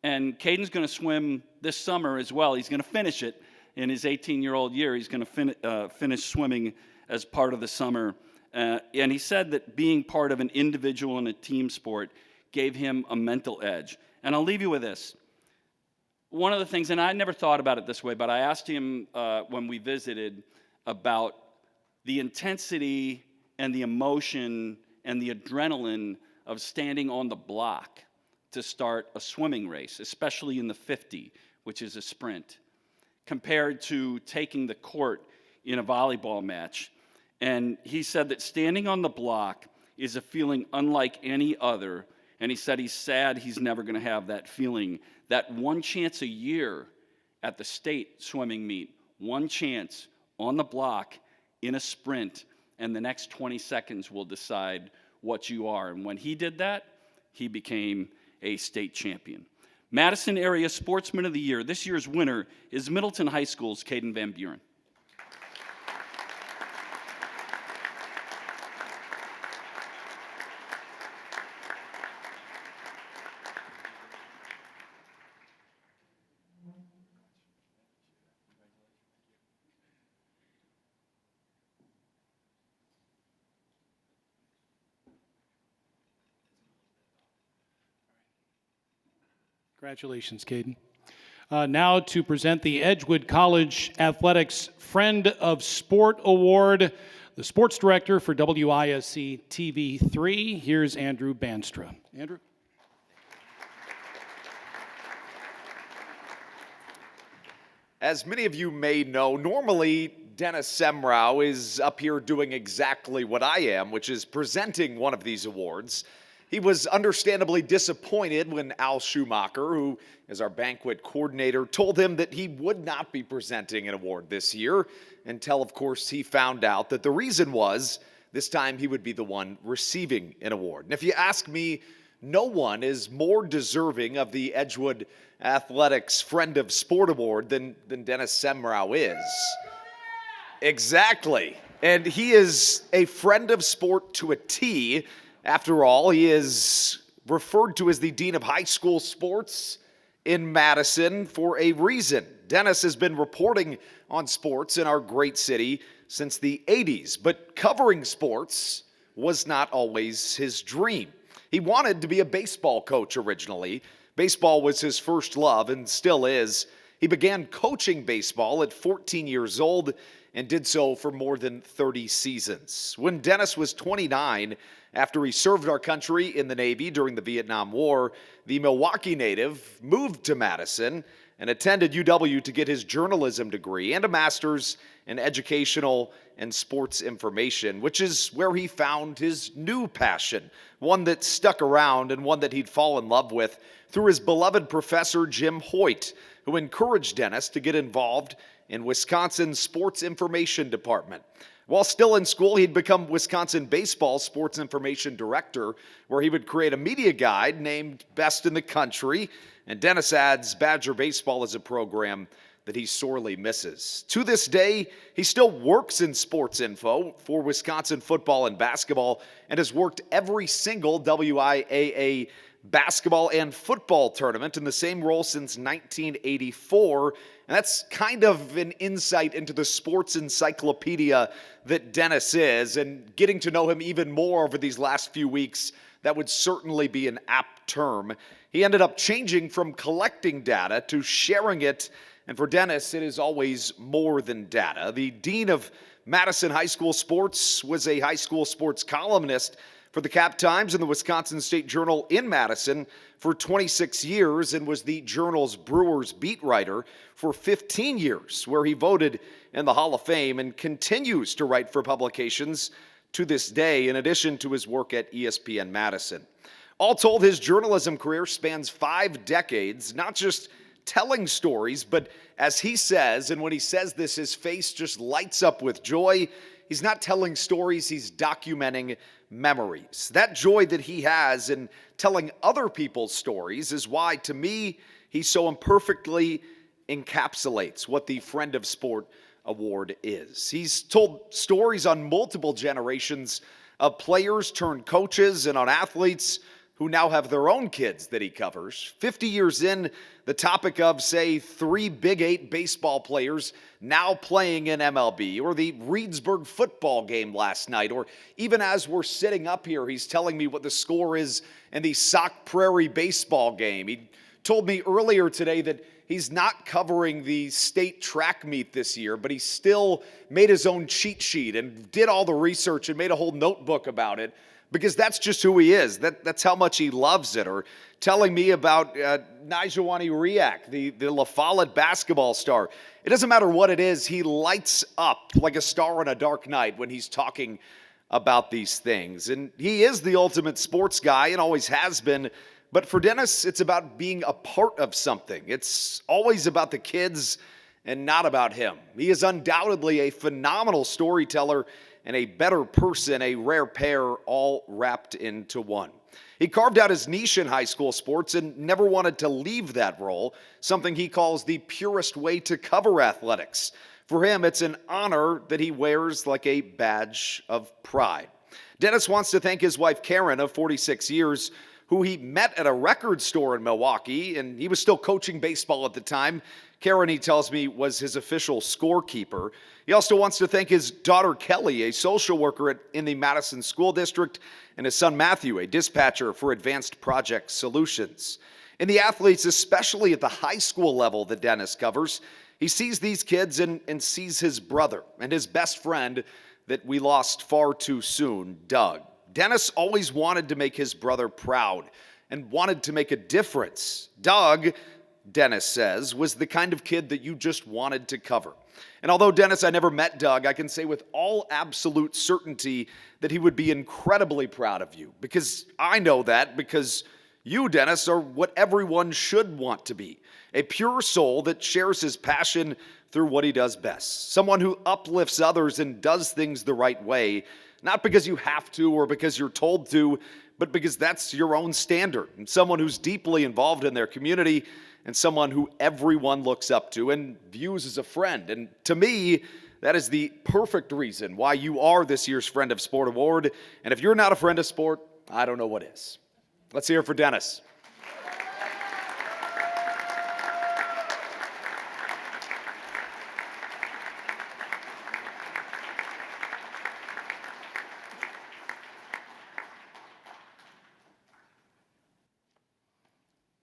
And Caden's going to swim this summer as well. He's going to finish it in his 18-year-old year. He's going to finish swimming as part of the summer. And he said that being part of an individual and a team sport gave him a mental edge. And I'll leave you with this. One of the things, and I never thought about it this way, but I asked him when we visited about the intensity and the emotion and the adrenaline of standing on the block to start a swimming race, especially in the 50, which is a sprint, compared to taking the court in a volleyball match. And he said that standing on the block is a feeling unlike any other. And he said he's sad he's never going to have that feeling. That one chance a year at the state swimming meet, one chance on the block in a sprint, and the next 20 seconds will decide what you are. And when he did that, he became a state champion. Madison Area Sportsman of the Year. This year's winner is Middleton High School's Caden Van Buren. Congratulations, Caden. Now to present the Edgewood College Athletics Friend of Sport Award, the sports director for WISC TV3. Here's Andrew Banstra. Andrew? As many of you may know, normally Dennis Semrau is up here doing exactly what I am, which is presenting one of these awards. He was understandably disappointed when Al Schumacher, who is our banquet coordinator, told him that he would not be presenting an award this year, until, of course, he found out that the reason was this time he would be the one receiving an award. And if you ask me, no one is more deserving of the Edgewood Athletics Friend of Sport Award than Dennis Semrau is. Exactly. And he is a friend of sport to a T. After all, he is referred to as the Dean of High School Sports in Madison for a reason. Dennis has been reporting on sports in our great city since the 80s, but covering sports was not always his dream. He wanted to be a baseball coach originally. Baseball was his first love and still is. He began coaching baseball at 14 years old and did so for more than 30 seasons. When Dennis was 29, after he served our country in the Navy during the Vietnam War, the Milwaukee native moved to Madison and attended UW to get his journalism degree and a master's in educational and sports information, which is where he found his new passion, one that stuck around and one that he'd fall in love with through his beloved professor, Jim Hoyt, who encouraged Dennis to get involved in Wisconsin's Sports Information Department. While still in school, he'd become Wisconsin Baseball Sports Information Director, where he would create a media guide named Best in the Country, and Dennis adds Badger Baseball as a program that he sorely misses. To this day, he still works in sports info for Wisconsin football and basketball and has worked every single WIAA basketball and football tournament in the same role since 1984. And that's kind of an insight into the sports encyclopedia that Dennis is, and getting to know him even more over these last few weeks, that would certainly be an apt term. He ended up changing from collecting data to sharing it, and for Dennis, it is always more than data. The dean of Madison High School Sports was a high school sports columnist for the Cap Times and the Wisconsin State Journal in Madison for 26 years and was the Journal's Brewers beat writer for 15 years, where he voted in the Hall of Fame and continues to write for publications to this day, in addition to his work at ESPN Madison. All told, his journalism career spans 5 decades, not just telling stories, but as he says, and when he says this, his face just lights up with joy. He's not telling stories, he's documenting memories. That joy that he has in telling other people's stories is why, to me, he so imperfectly encapsulates what the Friend of Sport Award is. He's told stories on multiple generations of players turned coaches and on athletes who now have their own kids that he covers. 50 years in, the topic of, say, 3 Big 8 baseball players now playing in MLB, or the Reedsburg football game last night, or even as we're sitting up here, he's telling me what the score is in the Sauk Prairie baseball game. He told me earlier today that he's not covering the state track meet this year, but he still made his own cheat sheet and did all the research and made a whole notebook about it, because that's just who he is. That's how much he loves it. Or telling me about Nijawani Riak, the La Follette basketball star. It doesn't matter what it is, he lights up like a star on a dark night when he's talking about these things. And he is the ultimate sports guy and always has been. But for Dennis, it's about being a part of something. It's always about the kids and not about him. He is undoubtedly a phenomenal storyteller and a better person, a rare pair, all wrapped into one. He carved out his niche in high school sports and never wanted to leave that role, something he calls the purest way to cover athletics. For him, it's an honor that he wears like a badge of pride. Dennis wants to thank his wife, Karen, of 46 years, who he met at a record store in Milwaukee, and he was still coaching baseball at the time. Karen, he tells me, was his official scorekeeper. He also wants to thank his daughter, Kelly, a social worker in the Madison School District, and his son, Matthew, a dispatcher for Advanced Project Solutions. In the athletes, especially at the high school level that Dennis covers, he sees these kids and sees his brother and his best friend that we lost far too soon, Doug. Dennis always wanted to make his brother proud and wanted to make a difference. Doug, Dennis says, was the kind of kid that you just wanted to cover. And although, Dennis, I never met Doug, I can say with all absolute certainty that he would be incredibly proud of you, because I know that, because you, Dennis, are what everyone should want to be. A pure soul that shares his passion through what he does best. Someone who uplifts others and does things the right way, not because you have to or because you're told to, but because that's your own standard. And someone who's deeply involved in their community, and someone who everyone looks up to and views as a friend. And to me, that is the perfect reason why you are this year's Friend of Sport Award. And if you're not a friend of sport, I don't know what is. Let's hear it for Dennis.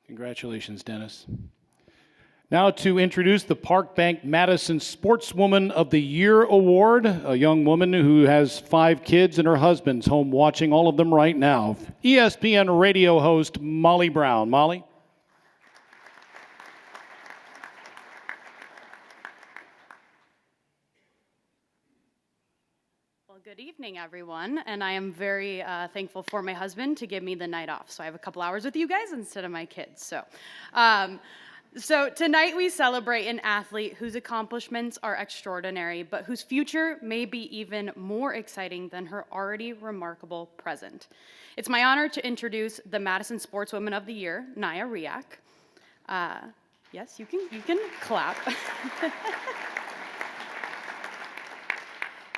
Congratulations, Dennis. Now to introduce the Park Bank Madison Sportswoman of the Year Award, a young woman who has 5 kids and her husband's home watching all of them right now. ESPN radio host Molly Brown. Molly? Well, good evening, everyone, and I am very thankful for my husband to give me the night off, so I have a couple hours with you guys instead of my kids. So tonight we celebrate an athlete whose accomplishments are extraordinary, but whose future may be even more exciting than her already remarkable present. It's my honor to introduce the Madison Sportswoman of the Year, Naya Riak. Yes, you can clap.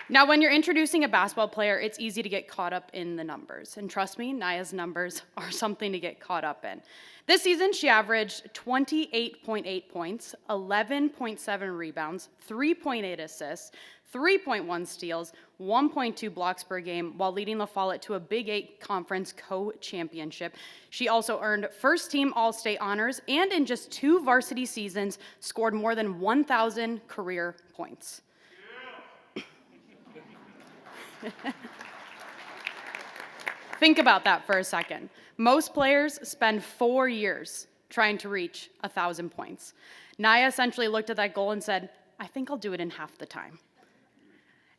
Now, when you're introducing a basketball player, it's easy to get caught up in the numbers. And trust me, Naya's numbers are something to get caught up in. This season, she averaged 28.8 points, 11.7 rebounds, 3.8 assists, 3.1 steals, 1.2 blocks per game, while leading La Follette to a Big 8 conference co-championship. She also earned first-team All-State honors, and in just 2 varsity seasons, scored more than 1,000 career points. Think about that for a second. Most players spend 4 years trying to reach 1,000 points. Naya essentially looked at that goal and said, I think I'll do it in half the time.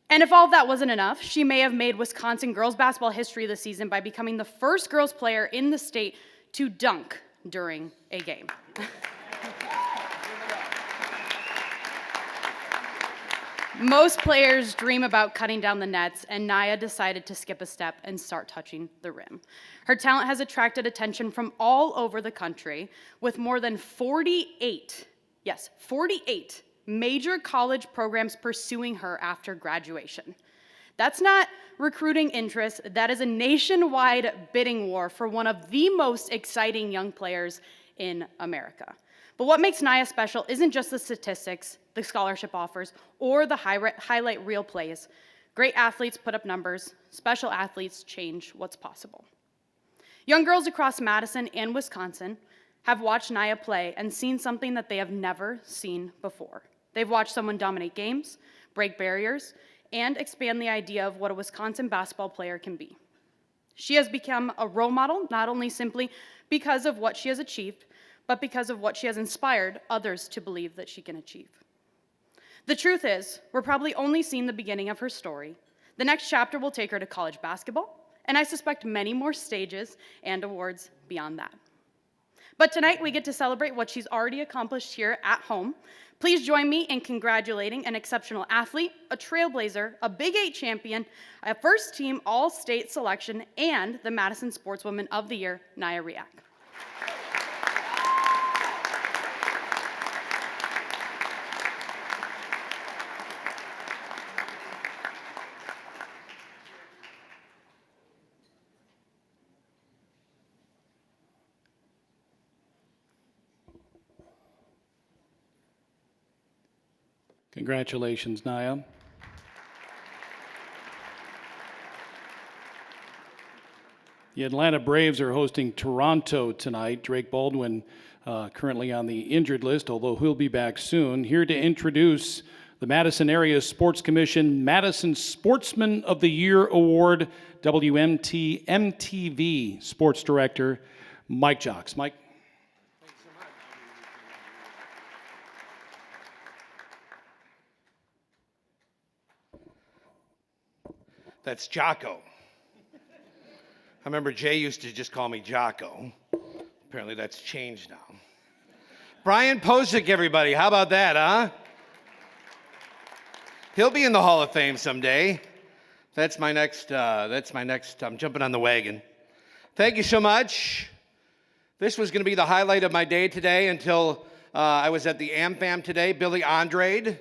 And if all of that wasn't enough, she may have made Wisconsin girls basketball history this season by becoming the first girls player in the state to dunk during a game. Most players dream about cutting down the nets, and Naya decided to skip a step and start touching the rim. Her talent has attracted attention from all over the country, with more than 48 major college programs pursuing her after graduation. That's not recruiting interest, that is a nationwide bidding war for one of the most exciting young players in America. But what makes Naya special isn't just the statistics, the scholarship offers, or the highlight reel plays. Great athletes put up numbers, special athletes change what's possible. Young girls across Madison and Wisconsin have watched Naya play and seen something that they have never seen before. They've watched someone dominate games, break barriers, and expand the idea of what a Wisconsin basketball player can be. She has become a role model, not only simply because of what she has achieved, but because of what she has inspired others to believe that she can achieve. The truth is, we're probably only seeing the beginning of her story. The next chapter will take her to college basketball, and I suspect many more stages and awards beyond that. But tonight we get to celebrate what she's already accomplished here at home. Please join me in congratulating an exceptional athlete, a trailblazer, a Big 8 champion, a first-team All-State selection, and the Madison Sportswoman of the Year, Naya Riak. Congratulations, Naya. The Atlanta Braves are hosting Toronto tonight. Drake Baldwin currently on the injured list, although he'll be back soon. Here to introduce the Madison Area Sports Commission Madison Sportsman of the Year Award, WMT-MTV Sports Director, Mike Jocks. Mike. That's Jocko. I remember Jay used to just call me Jocko. Apparently that's changed now. Brian Posick, everybody. How about that, huh? He'll be in the Hall of Fame someday. That's my next, I'm jumping on the wagon. Thank you so much. This was going to be the highlight of my day today until I was at the AmFam today. Billy Andrade,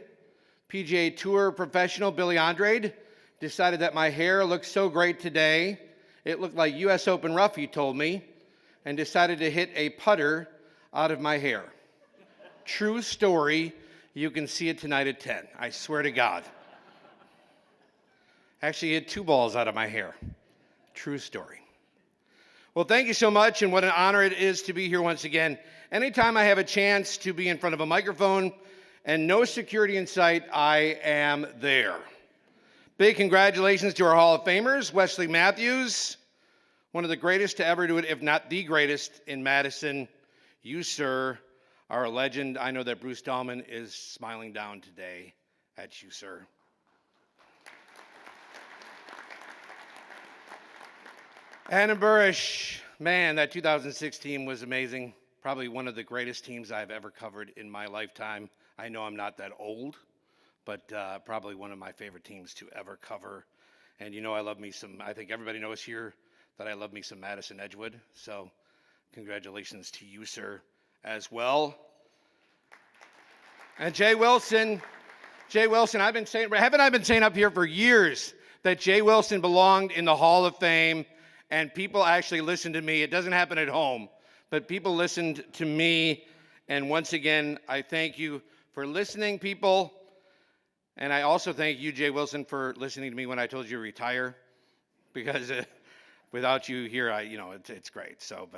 PGA Tour professional Billy Andrade, decided that my hair looked so great today, it looked like US Open rough, he told me, and decided to hit a putter out of my hair. True story. You can see it tonight at 10. I swear to God. Actually, he hit 2 balls out of my hair. True story. Well, thank you so much, and what an honor it is to be here once again. Anytime I have a chance to be in front of a microphone and no security in sight, I am there. Big congratulations to our Hall of Famers, Wesley Matthews, one of the greatest to ever do it, if not the greatest in Madison. You, sir, are a legend. I know that Bruce Dahlman is smiling down today at you, sir. Anna Burish, man, that 2006 team was amazing. Probably one of the greatest teams I've ever covered in my lifetime. I know I'm not that old, but probably one of my favorite teams to ever cover. And you know I love me some, I think everybody knows here that I love me some Madison Edgewood. So congratulations to you, sir, as well. And Jay Wilson, haven't I been saying up here for years that Jay Wilson belonged in the Hall of Fame, and people actually listened to me. It doesn't happen at home, but people listened to me. And once again, I thank you for listening, people. And I also thank you, Jay Wilson, for listening to me when I told you to retire, because without you here, it's great. So,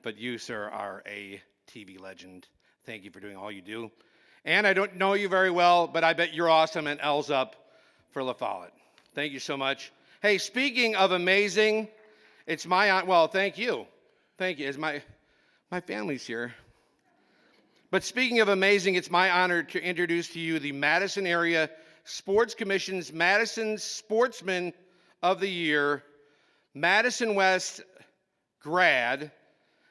but you, sir, are a TV legend. Thank you for doing all you do. And I don't know you very well, but I bet you're awesome, and L's up for La Follette. Thank you so much. Hey, speaking of amazing, it's my honor. Well, thank you. Thank you. It's my family's here. But speaking of amazing, it's my honor to introduce to you the Madison Area Sports Commission's Madison Sportsman of the Year, Madison West grad,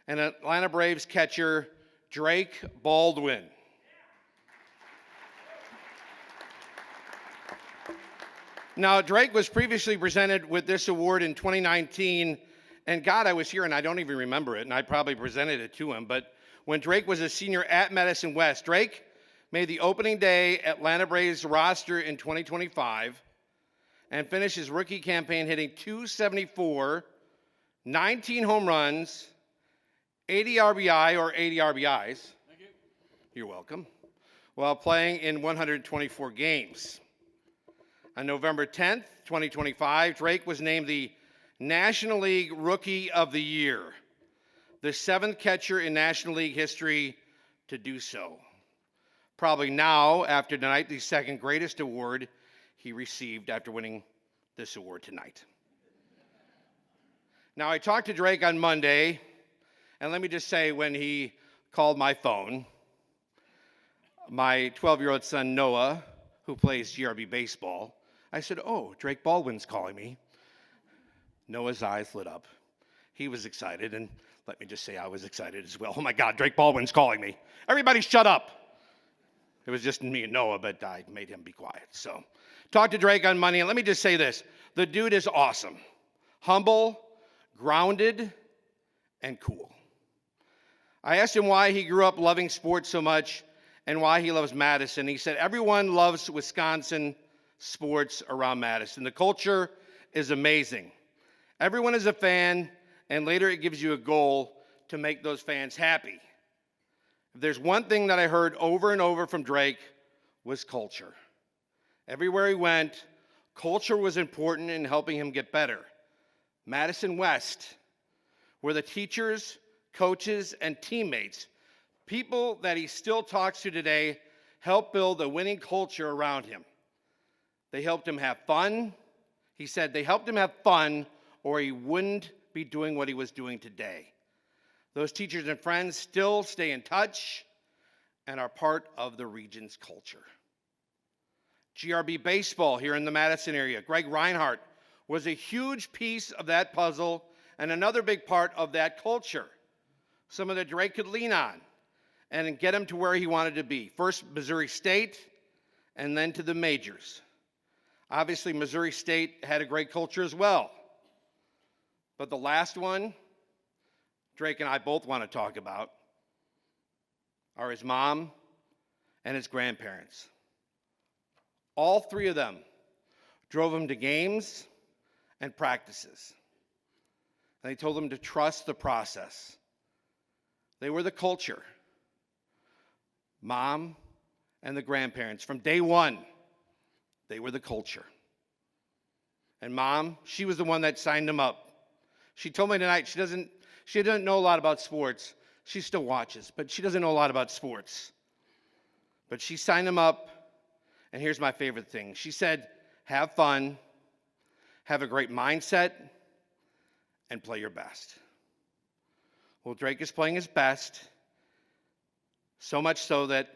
and Atlanta Braves catcher, Drake Baldwin. Now, Drake was previously presented with this award in 2019, and God, I was here and I don't even remember it, and I probably presented it to him, but when Drake was a senior at Madison West, Drake made the opening day Atlanta Braves roster in 2025 and finished his rookie campaign hitting .274, 19 home runs, 80 RBI or 80 RBIs. Thank you. You're welcome. While playing in 124 games. On November 10th, 2025, Drake was named the National League Rookie of the Year, the 7th catcher in National League history to do so. Probably now, after tonight, the second greatest award he received after winning this award tonight. Now, I talked to Drake on Monday, and let me just say, when he called my phone, my 12-year-old son, Noah, who plays GRB baseball, I said, "Oh, Drake Baldwin's calling me." Noah's eyes lit up. He was excited, and let me just say I was excited as well. Oh my God, Drake Baldwin's calling me. Everybody shut up. It was just me and Noah, but I made him be quiet. So, talked to Drake on Monday, and let me just say this. The dude is awesome. Humble, grounded, and cool. I asked him why he grew up loving sports so much and why he loves Madison. He said, everyone loves Wisconsin sports around Madison. The culture is amazing. Everyone is a fan, and later it gives you a goal to make those fans happy. If there's one thing that I heard over and over from Drake was culture. Everywhere he went, culture was important in helping him get better. Madison West, where the teachers, coaches, and teammates, people that he still talks to today, helped build a winning culture around him. They helped him have fun. He said they helped him have fun or he wouldn't be doing what he was doing today. Those teachers and friends still stay in touch and are part of the region's culture. GRB baseball here in the Madison area. Greg Reinhardt was a huge piece of that puzzle and another big part of that culture. Someone that Drake could lean on and get him to where he wanted to be. First, Missouri State, and then to the majors. Obviously, Missouri State had a great culture as well. But the last one, Drake and I both want to talk about, are his mom and his grandparents. All three of them drove him to games and practices. And they told him to trust the process. They were the culture. Mom and the grandparents, from day one, they were the culture. And Mom, she was the one that signed him up. She told me tonight she doesn't know a lot about sports. She still watches, but she doesn't know a lot about sports. But she signed him up, and here's my favorite thing. She said, have fun, have a great mindset, and play your best. Well, Drake is playing his best, so much so that,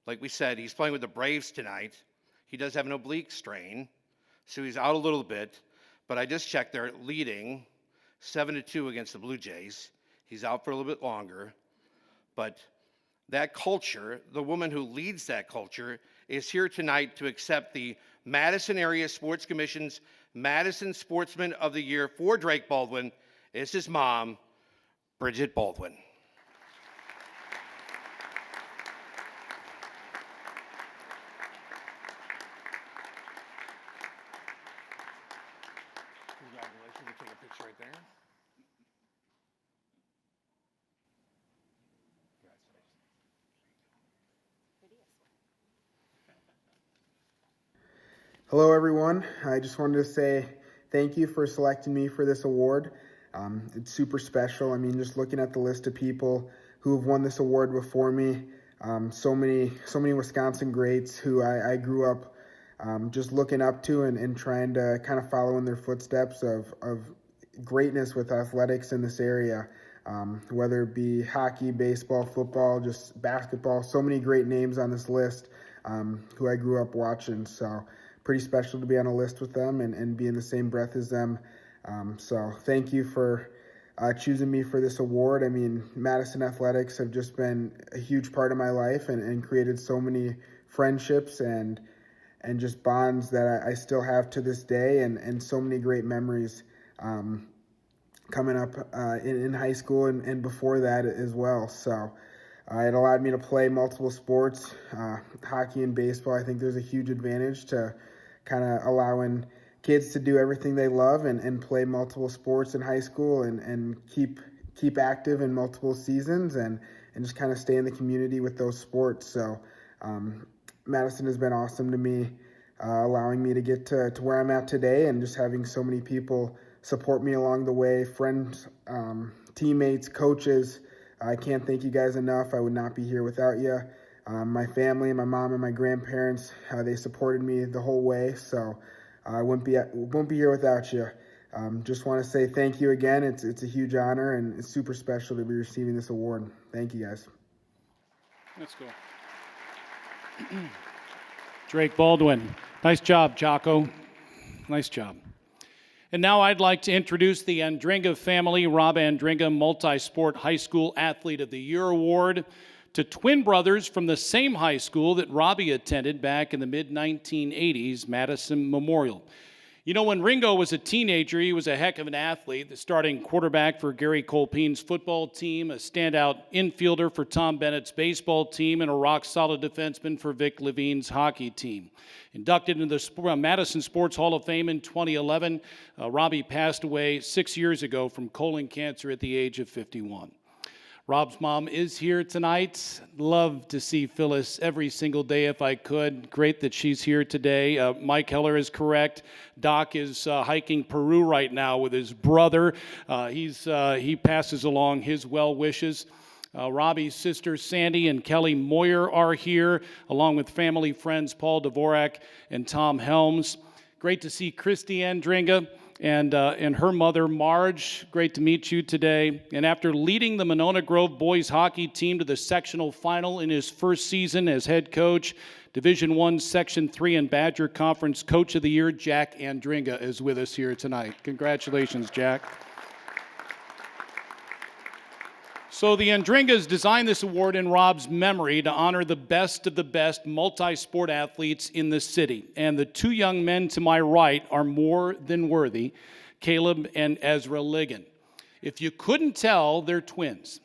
like we said, he's playing with the Braves tonight. He does have an oblique strain, so he's out a little bit, but I just checked, they're leading 7-2 against the Blue Jays. He's out for a little bit longer, but that culture, the woman who leads that culture, is here tonight to accept the Madison Area Sports Commission's Madison Sportsman of the Year for Drake Baldwin. It's his mom, Bridget Baldwin. Congratulations. We'll take a picture right there. Hello, everyone. I just wanted to say thank you for selecting me for this award. It's super special. I mean, just looking at the list of people who have won this award before me, so many Wisconsin greats who I grew up just looking up to and trying to kind of follow in their footsteps of greatness with athletics in this area, whether it be hockey, baseball, football, just basketball. So many great names on this list who I grew up watching. So pretty special to be on a list with them and be in the same breath as them. So thank you for choosing me for this award. I mean, Madison athletics have just been a huge part of my life and created so many friendships and just bonds that I still have to this day, and so many great memories coming up in high school and before that as well. So it allowed me to play multiple sports, hockey and baseball. I think there's a huge advantage to kind of allowing kids to do everything they love and play multiple sports in high school and keep active in multiple seasons and just kind of stay in the community with those sports. So Madison has been awesome to me, allowing me to get to where I'm at today and just having so many people support me along the way, friends, teammates, coaches. I can't thank you guys enough. I would not be here without you. My family, my mom and my grandparents, they supported me the whole way. So I won't be here without you. Just want to say thank you again. It's a huge honor and it's super special to be receiving this award. Thank you guys. Let's go. Drake Baldwin. Nice job, Jocko. Nice job. And now I'd like to introduce the Andringa family, Rob Andringa Multi-Sport High School Athlete of the Year Award, to twin brothers from the same high school that Robbie attended back in the mid-1980s, Madison Memorial. You know, when Ringo was a teenager, he was a heck of an athlete, the starting quarterback for Gary Colpine's football team, a standout infielder for Tom Bennett's baseball team, and a rock-solid defenseman for Vic Levine's hockey team. Inducted into the Madison Sports Hall of Fame in 2011, Robbie passed away 6 years ago from colon cancer at the age of 51. Rob's mom is here tonight. Love to see Phyllis every single day if I could. Great that she's here today. Mike Heller is correct. Doc is hiking Peru right now with his brother. He passes along his well wishes. Robbie's sisters Sandy and Kelly Moyer are here, along with family friends Paul Dvorak and Tom Helms. Great to see Christy Andringa and her mother, Marge. Great to meet you today. And after leading the Monona Grove boys hockey team to the sectional final in his first season as head coach, Division I, Section 3, and Badger Conference Coach of the Year, Jack Andringa is with us here tonight. Congratulations, Jack. So the Andringas designed this award in Rob's memory to honor the best of the best multi-sport athletes in the city. And the two young men to my right are more than worthy, Caleb and Ezra Ligon. If you couldn't tell, they're twins.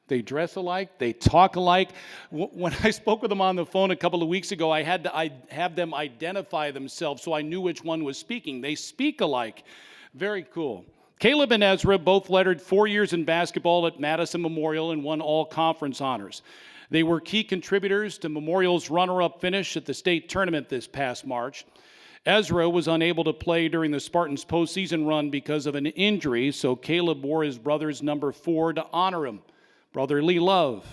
They dress alike, they talk alike. When I spoke with them on the phone a couple of weeks ago, I had to have them identify themselves so I knew which one was speaking. They speak alike. Very cool. Caleb and Ezra both lettered 4 years in basketball at Madison Memorial and won all conference honors. They were key contributors to Memorial's runner-up finish at the state tournament this past March. Ezra was unable to play during the Spartans' postseason run because of an injury, so Caleb wore his brother's number 4 to honor him. Brotherly love.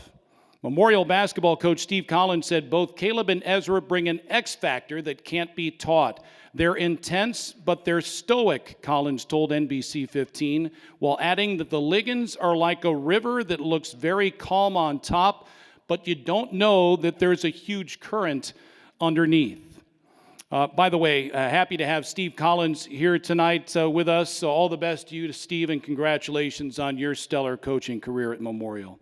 Memorial basketball coach Steve Collins said both Caleb and Ezra bring an X factor that can't be taught. They're intense, but they're stoic, Collins told NBC 15, while adding that the Ligons are like a river that looks very calm on top, but you don't know that there's a huge current underneath. By the way, happy to have Steve Collins here tonight with us. So all the best to you, to Steve, and congratulations on your stellar coaching career at Memorial.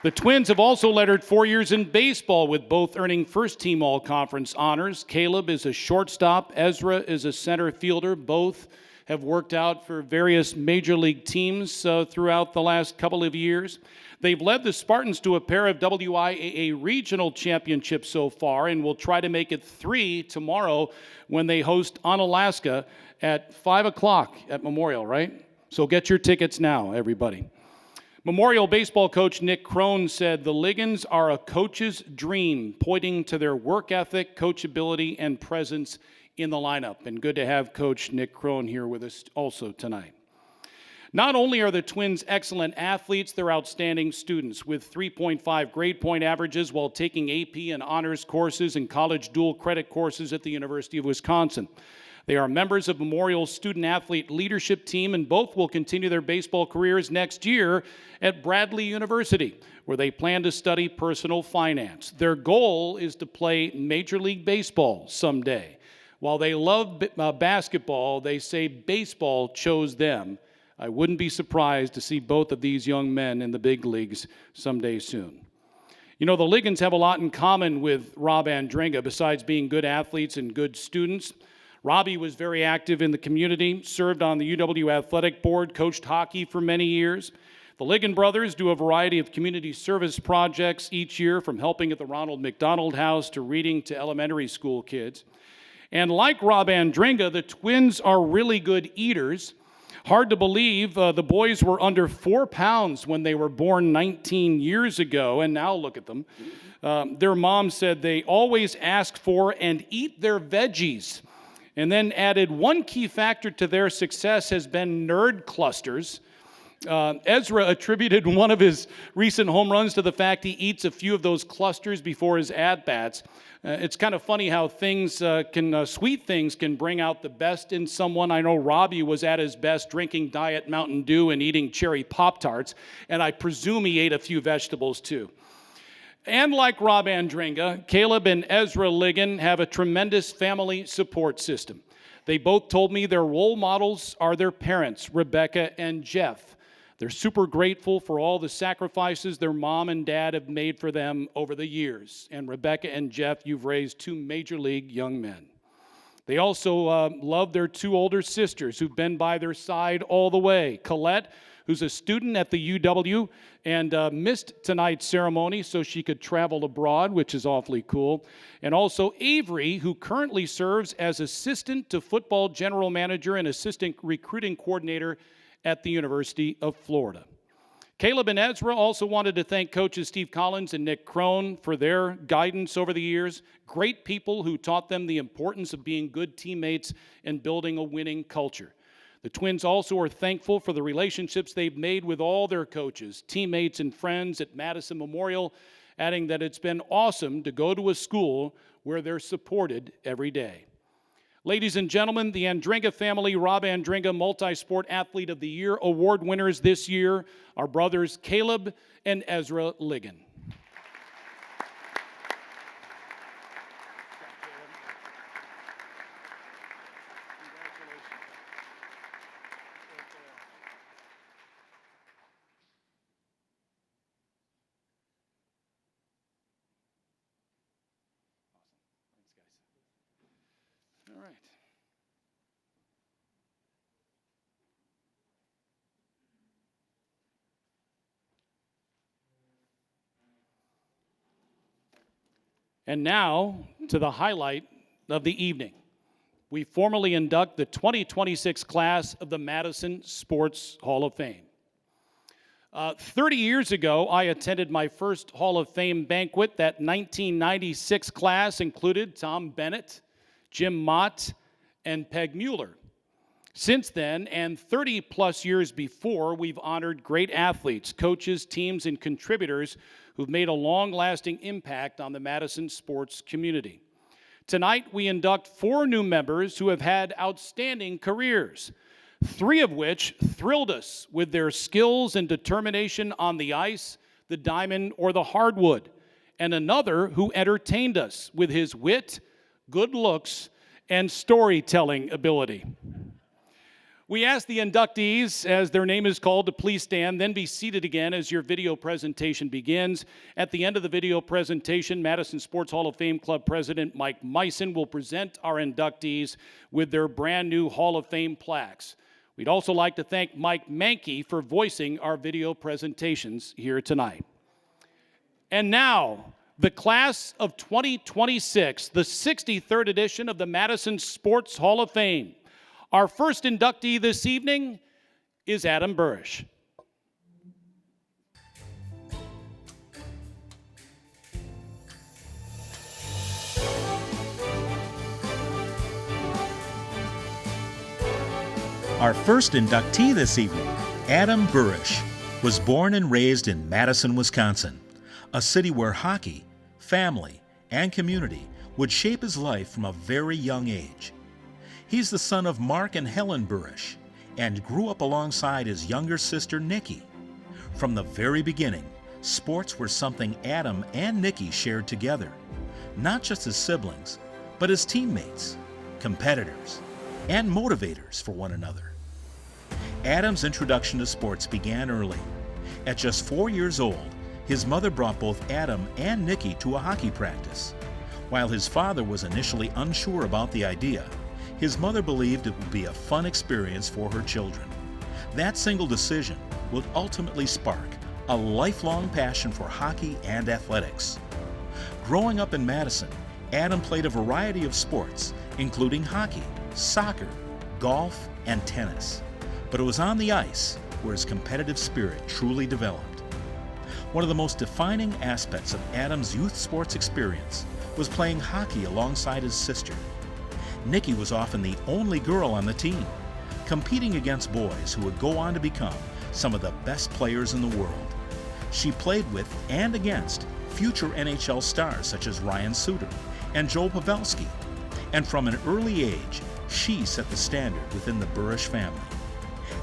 The twins have also lettered 4 years in baseball, with both earning first-team all-conference honors. Caleb is a shortstop. Ezra is a center fielder. Both have worked out for various major league teams throughout the last couple of years. They've led the Spartans to a pair of WIAA regional championships so far, and will try to make it 3 tomorrow when they host Onalaska at 5 o'clock at Memorial, right? So get your tickets now, everybody. Memorial baseball coach Nick Crone said the Ligons are a coach's dream, pointing to their work ethic, coachability, and presence in the lineup. And good to have Coach Nick Crone here with us also tonight. Not only are the Twins excellent athletes, they're outstanding students with 3.5 grade point averages while taking AP and honors courses and college dual credit courses at the University of Wisconsin. They are members of Memorial's student athlete leadership team, and both will continue their baseball careers next year at Bradley University, where they plan to study personal finance. Their goal is to play Major League Baseball someday. While they love basketball, they say baseball chose them. I wouldn't be surprised to see both of these young men in the big leagues someday soon. You know, the Liggins have a lot in common with Rob Andringa besides being good athletes and good students. Robbie was very active in the community, served on the UW Athletic Board, coached hockey for many years. The Liggin brothers do a variety of community service projects each year, from helping at the Ronald McDonald House to reading to elementary school kids. And like Rob Andringa, the Twins are really good eaters. Hard to believe the boys were under 4 pounds when they were born 19 years ago, and now look at them. Their mom said they always ask for and eat their veggies, and then added one key factor to their success has been nerd clusters. Ezra attributed one of his recent home runs to the fact he eats a few of those clusters before his at-bats. It's kind of funny how sweet things can bring out the best in someone. I know Robbie was at his best drinking Diet Mountain Dew and eating cherry Pop-Tarts, and I presume he ate a few vegetables too. And like Rob Andringa, Caleb and Ezra Liggin have a tremendous family support system. They both told me their role models are their parents, Rebecca and Jeff. They're super grateful for all the sacrifices their mom and dad have made for them over the years. And Rebecca and Jeff, you've raised 2 major league young men. They also love their 2 older sisters who've been by their side all the way. Colette, who's a student at the UW and missed tonight's ceremony so she could travel abroad, which is awfully cool. And also Avery, who currently serves as assistant to football general manager and assistant recruiting coordinator at the University of Florida. Caleb and Ezra also wanted to thank coaches Steve Collins and Nick Crone for their guidance over the years. Great people who taught them the importance of being good teammates and building a winning culture. The Twins also are thankful for the relationships they've made with all their coaches, teammates, and friends at Madison Memorial, adding that it's been awesome to go to a school where they're supported every day. Ladies and gentlemen, the Andringa family, Rob Andringa Multi-Sport Athlete of the Year award winners this year are brothers Caleb and Ezra Liggin. All right. And now to the highlight of the evening. We formally induct the 2026 class of the Madison Sports Hall of Fame. 30 years ago, I attended my first Hall of Fame banquet. That 1996 class included Tom Bennett, Jim Mott, and Peg Mueller. Since then, and 30 plus years before, we've honored great athletes, coaches, teams, and contributors who've made a long-lasting impact on the Madison sports community. Tonight, we induct 4 new members who have had outstanding careers, 3 of which thrilled us with their skills and determination on the ice, the diamond, or the hardwood, and another who entertained us with his wit, good looks, and storytelling ability. We ask the inductees, as their name is called, to please stand, then be seated again as your video presentation begins. At the end of the video presentation, Madison Sports Hall of Fame Club President Mike Madison will present our inductees with their brand new Hall of Fame plaques. We'd also like to thank Mike Mankey for voicing our video presentations here tonight. And now, the class of 2026, the 63rd edition of the Madison Sports Hall of Fame. Our first inductee this evening is Adam Burish. Our first inductee this evening Adam Burish was born and raised in Madison, Wisconsin, a city where hockey, family, and community would shape his life from a very young age. He's the son of Mark and Helen Burish and grew up alongside his younger sister, Nikki. From the very beginning, sports were something Adam and Nikki shared together, not just as siblings, but as teammates, competitors, and motivators for one another. Adam's introduction to sports began early. At just 4 years old, his mother brought both Adam and Nikki to a hockey practice. While his father was initially unsure about the idea, his mother believed it would be a fun experience for her children. That single decision would ultimately spark a lifelong passion for hockey and athletics. Growing up in Madison, Adam played a variety of sports, including hockey, soccer, golf, and tennis. But it was on the ice where his competitive spirit truly developed. One of the most defining aspects of Adam's youth sports experience was playing hockey alongside his sister. Nikki was often the only girl on the team, competing against boys who would go on to become some of the best players in the world. She played with and against future NHL stars such as Ryan Suter and Joe Pavelski, and from an early age, she set the standard within the Burish family.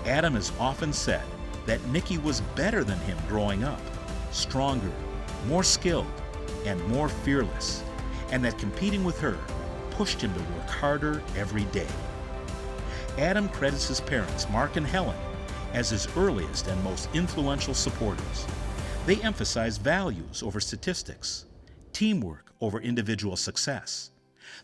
Adam has often said that Nikki was better than him growing up, stronger, more skilled, and more fearless, and that competing with her pushed him to work harder every day. Adam credits his parents, Mark and Helen, as his earliest and most influential supporters. They emphasize values over statistics, teamwork over individual success.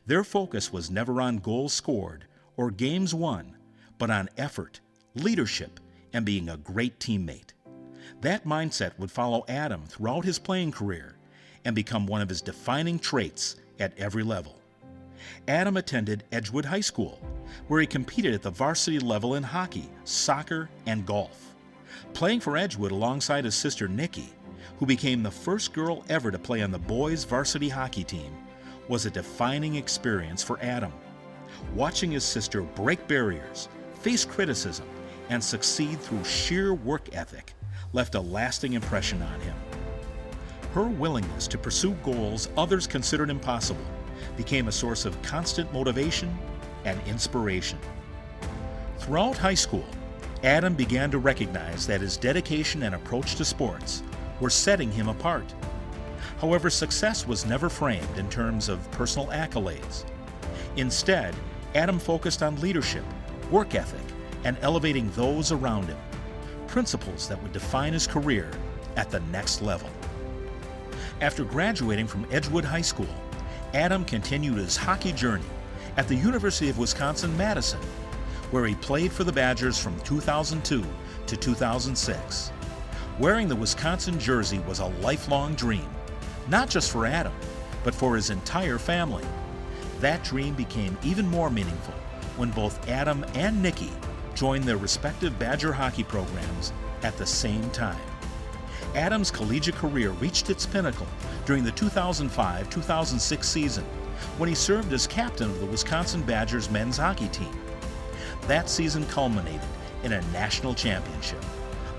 Their focus was never on goals scored or games won, but on effort, leadership, and being a great teammate. That mindset would follow Adam throughout his playing career and become one of his defining traits at every level. Adam attended Edgewood High School, where he competed at the varsity level in hockey, soccer, and golf. Playing for Edgewood alongside his sister Nikki, who became the first girl ever to play on the boys' varsity hockey team, was a defining experience for Adam. Watching his sister break barriers, face criticism, and succeed through sheer work ethic left a lasting impression on him. Her willingness to pursue goals others considered impossible became a source of constant motivation and inspiration. Throughout high school, Adam began to recognize that his dedication and approach to sports were setting him apart. However, success was never framed in terms of personal accolades. Instead, Adam focused on leadership, work ethic, and elevating those around him, principles that would define his career at the next level. After graduating from Edgewood High School, Adam continued his hockey journey at the University of Wisconsin-Madison, where he played for the Badgers from 2002 to 2006. Wearing the Wisconsin jersey was a lifelong dream, not just for Adam, but for his entire family. That dream became even more meaningful when both Adam and Nikki joined their respective Badger hockey programs at the same time. Adam's collegiate career reached its pinnacle during the 2005-2006 season when he served as captain of the Wisconsin Badgers men's hockey team. That season culminated in a national championship,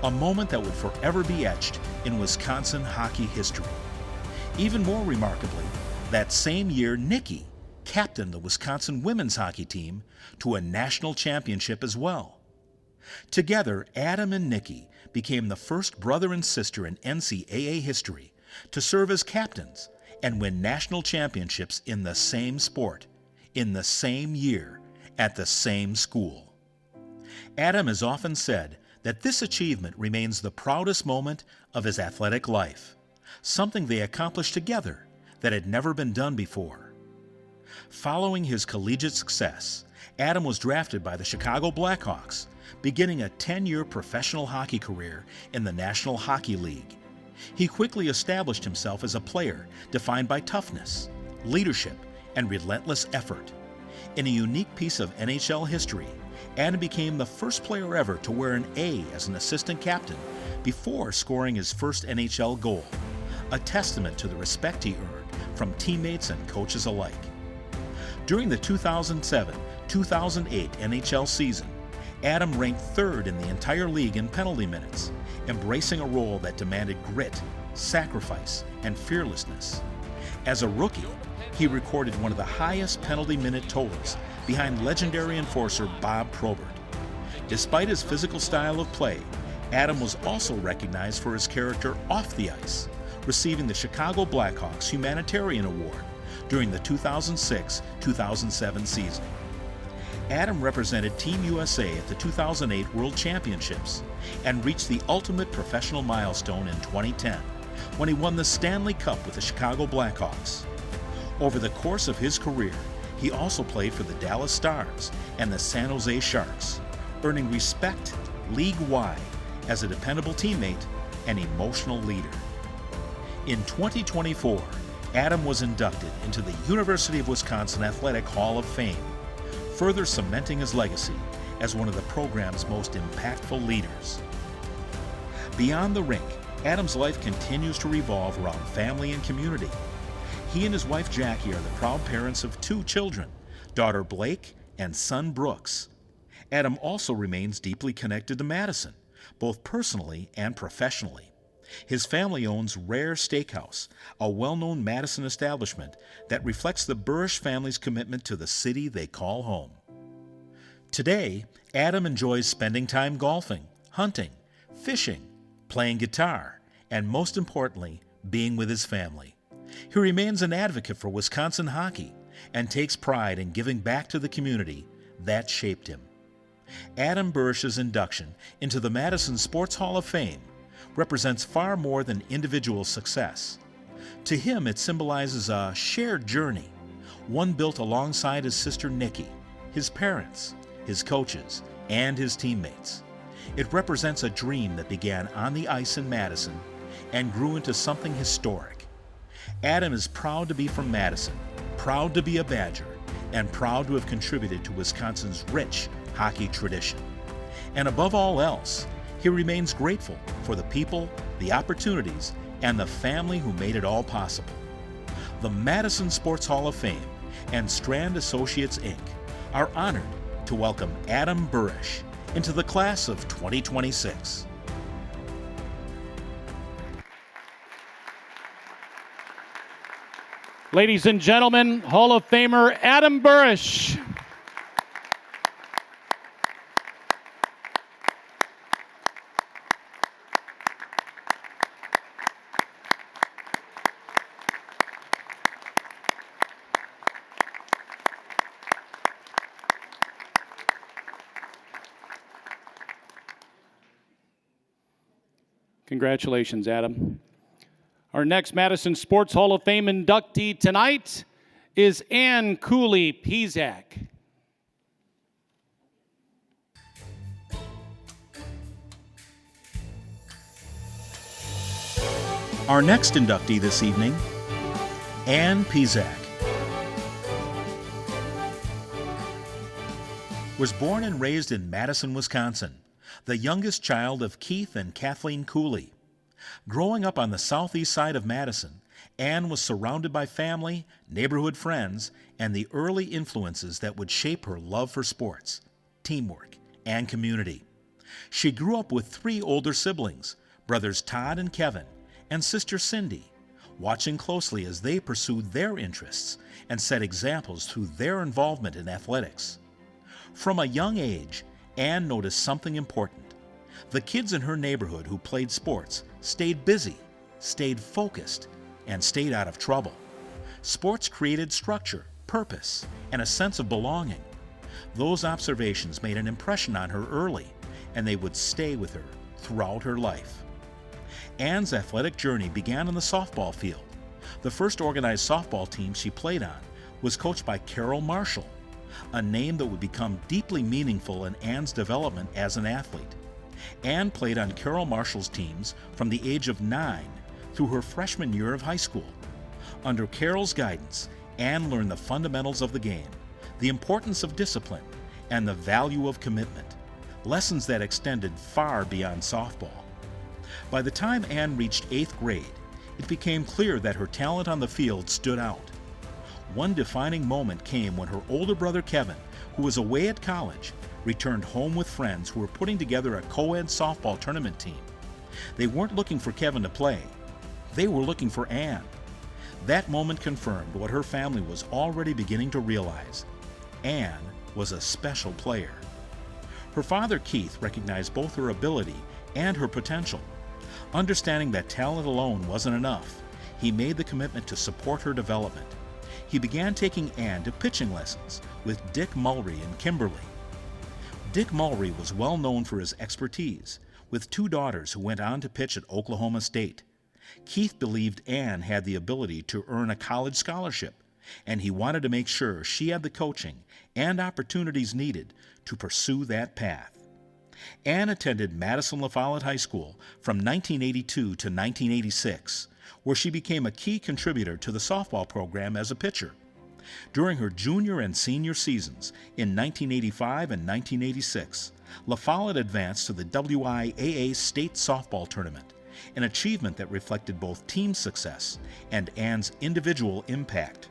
a moment that would forever be etched in Wisconsin hockey history. Even more remarkably, that same year Nikki captained the Wisconsin women's hockey team to a national championship as well. Together, Adam and Nikki became the first brother and sister in NCAA history to serve as captains and win national championships in the same sport, in the same year, at the same school. Adam has often said that this achievement remains the proudest moment of his athletic life, something they accomplished together that had never been done before. Following his collegiate success, Adam was drafted by the Chicago Blackhawks, beginning a 10-year professional hockey career in the National Hockey League. He quickly established himself as a player defined by toughness, leadership, and relentless effort. In a unique piece of NHL history, Adam became the first player ever to wear an A as an assistant captain before scoring his first NHL goal, a testament to the respect he earned from teammates and coaches alike. During the 2007-2008 NHL season, Adam ranked third in the entire league in penalty minutes, embracing a role that demanded grit, sacrifice, and fearlessness. As a rookie, he recorded one of the highest penalty minute totals behind legendary enforcer Bob Probert. Despite his physical style of play, Adam was also recognized for his character off the ice, receiving the Chicago Blackhawks Humanitarian Award during the 2006-2007 season. Adam represented Team USA at the 2008 World Championships and reached the ultimate professional milestone in 2010 when he won the Stanley Cup with the Chicago Blackhawks. Over the course of his career, he also played for the Dallas Stars and the San Jose Sharks, earning respect league-wide as a dependable teammate and emotional leader. In 2024, Adam was inducted into the University of Wisconsin Athletic Hall of Fame, further cementing his legacy as one of the program's most impactful leaders. Beyond the rink, Adam's life continues to revolve around family and community. He and his wife Jackie are the proud parents of 2 children, daughter Blake and son Brooks. Adam also remains deeply connected to Madison, both personally and professionally. His family owns Rare Steakhouse, a well-known Madison establishment that reflects the Burish family's commitment to the city they call home. Today, Adam enjoys spending time golfing, hunting, fishing, playing guitar, and most importantly, being with his family. He remains an advocate for Wisconsin hockey and takes pride in giving back to the community that shaped him. Adam Burish's induction into the Madison Sports Hall of Fame represents far more than individual success. To him, it symbolizes a shared journey, one built alongside his sister Nikki, his parents, his coaches, and his teammates. It represents a dream that began on the ice in Madison and grew into something historic. Adam is proud to be from Madison, proud to be a Badger, and proud to have contributed to Wisconsin's rich hockey tradition. And above all else, he remains grateful for the people, the opportunities, and the family who made it all possible. The Madison Sports Hall of Fame and Strand Associates, Inc. are honored to welcome Adam Burish into the class of 2026. Ladies and gentlemen, Hall of Famer Adam Burish. Congratulations, Adam. Our next Madison Sports Hall of Fame inductee tonight is Ann Cooley-Pizak. Our next inductee this evening, Ann Pizak. Was born and raised in Madison, Wisconsin, the youngest child of Keith and Kathleen Cooley. Growing up on the southeast side of Madison, Ann was surrounded by family, neighborhood friends, and the early influences that would shape her love for sports, teamwork, and community. She grew up with 3 older siblings, brothers Todd and Kevin, and sister Cindy, watching closely as they pursued their interests and set examples through their involvement in athletics. From a young age, Ann noticed something important. The kids in her neighborhood who played sports stayed busy, stayed focused, and stayed out of trouble. Sports created structure, purpose, and a sense of belonging. Those observations made an impression on her early, and they would stay with her throughout her life. Ann's athletic journey began on the softball field. The first organized softball team she played on was coached by Carol Marshall, a name that would become deeply meaningful in Ann's development as an athlete. Ann played on Carol Marshall's teams from the age of 9 through her freshman year of high school. Under Carol's guidance, Ann learned the fundamentals of the game, the importance of discipline, and the value of commitment, lessons that extended far beyond softball. By the time Ann reached 8th grade, it became clear that her talent on the field stood out. One defining moment came when her older brother Kevin, who was away at college, returned home with friends who were putting together a co-ed softball tournament team. They weren't looking for Kevin to play. They were looking for Ann. That moment confirmed what her family was already beginning to realize. Ann was a special player. Her father, Keith, recognized both her ability and her potential. Understanding that talent alone wasn't enough, he made the commitment to support her development. He began taking Ann to pitching lessons with Dick Mulry in Kimberly. Dick Mulry was well known for his expertise, with 2 daughters who went on to pitch at Oklahoma State. Keith believed Ann had the ability to earn a college scholarship, and he wanted to make sure she had the coaching and opportunities needed to pursue that path. Ann attended Madison La Follette High School from 1982 to 1986, where she became a key contributor to the softball program as a pitcher. During her junior and senior seasons in 1985 and 1986, La Follette advanced to the WIAA State Softball Tournament, an achievement that reflected both team success and Ann's individual impact.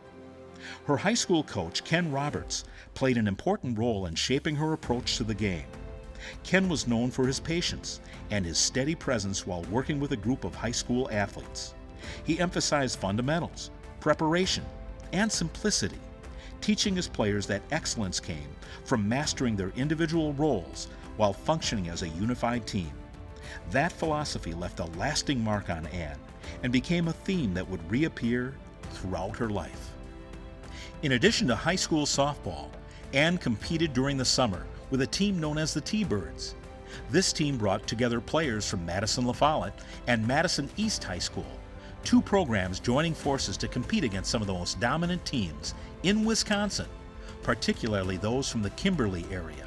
Her high school coach, Ken Roberts, played an important role in shaping her approach to the game. Ken was known for his patience and his steady presence while working with a group of high school athletes. He emphasized fundamentals, preparation, and simplicity, teaching his players that excellence came from mastering their individual roles while functioning as a unified team. That philosophy left a lasting mark on Ann and became a theme that would reappear throughout her life. In addition to high school softball, Ann competed during the summer with a team known as the T-Birds. This team brought together players from Madison La Follette and Madison East High School, 2 programs joining forces to compete against some of the most dominant teams in Wisconsin, particularly those from the Kimberly area.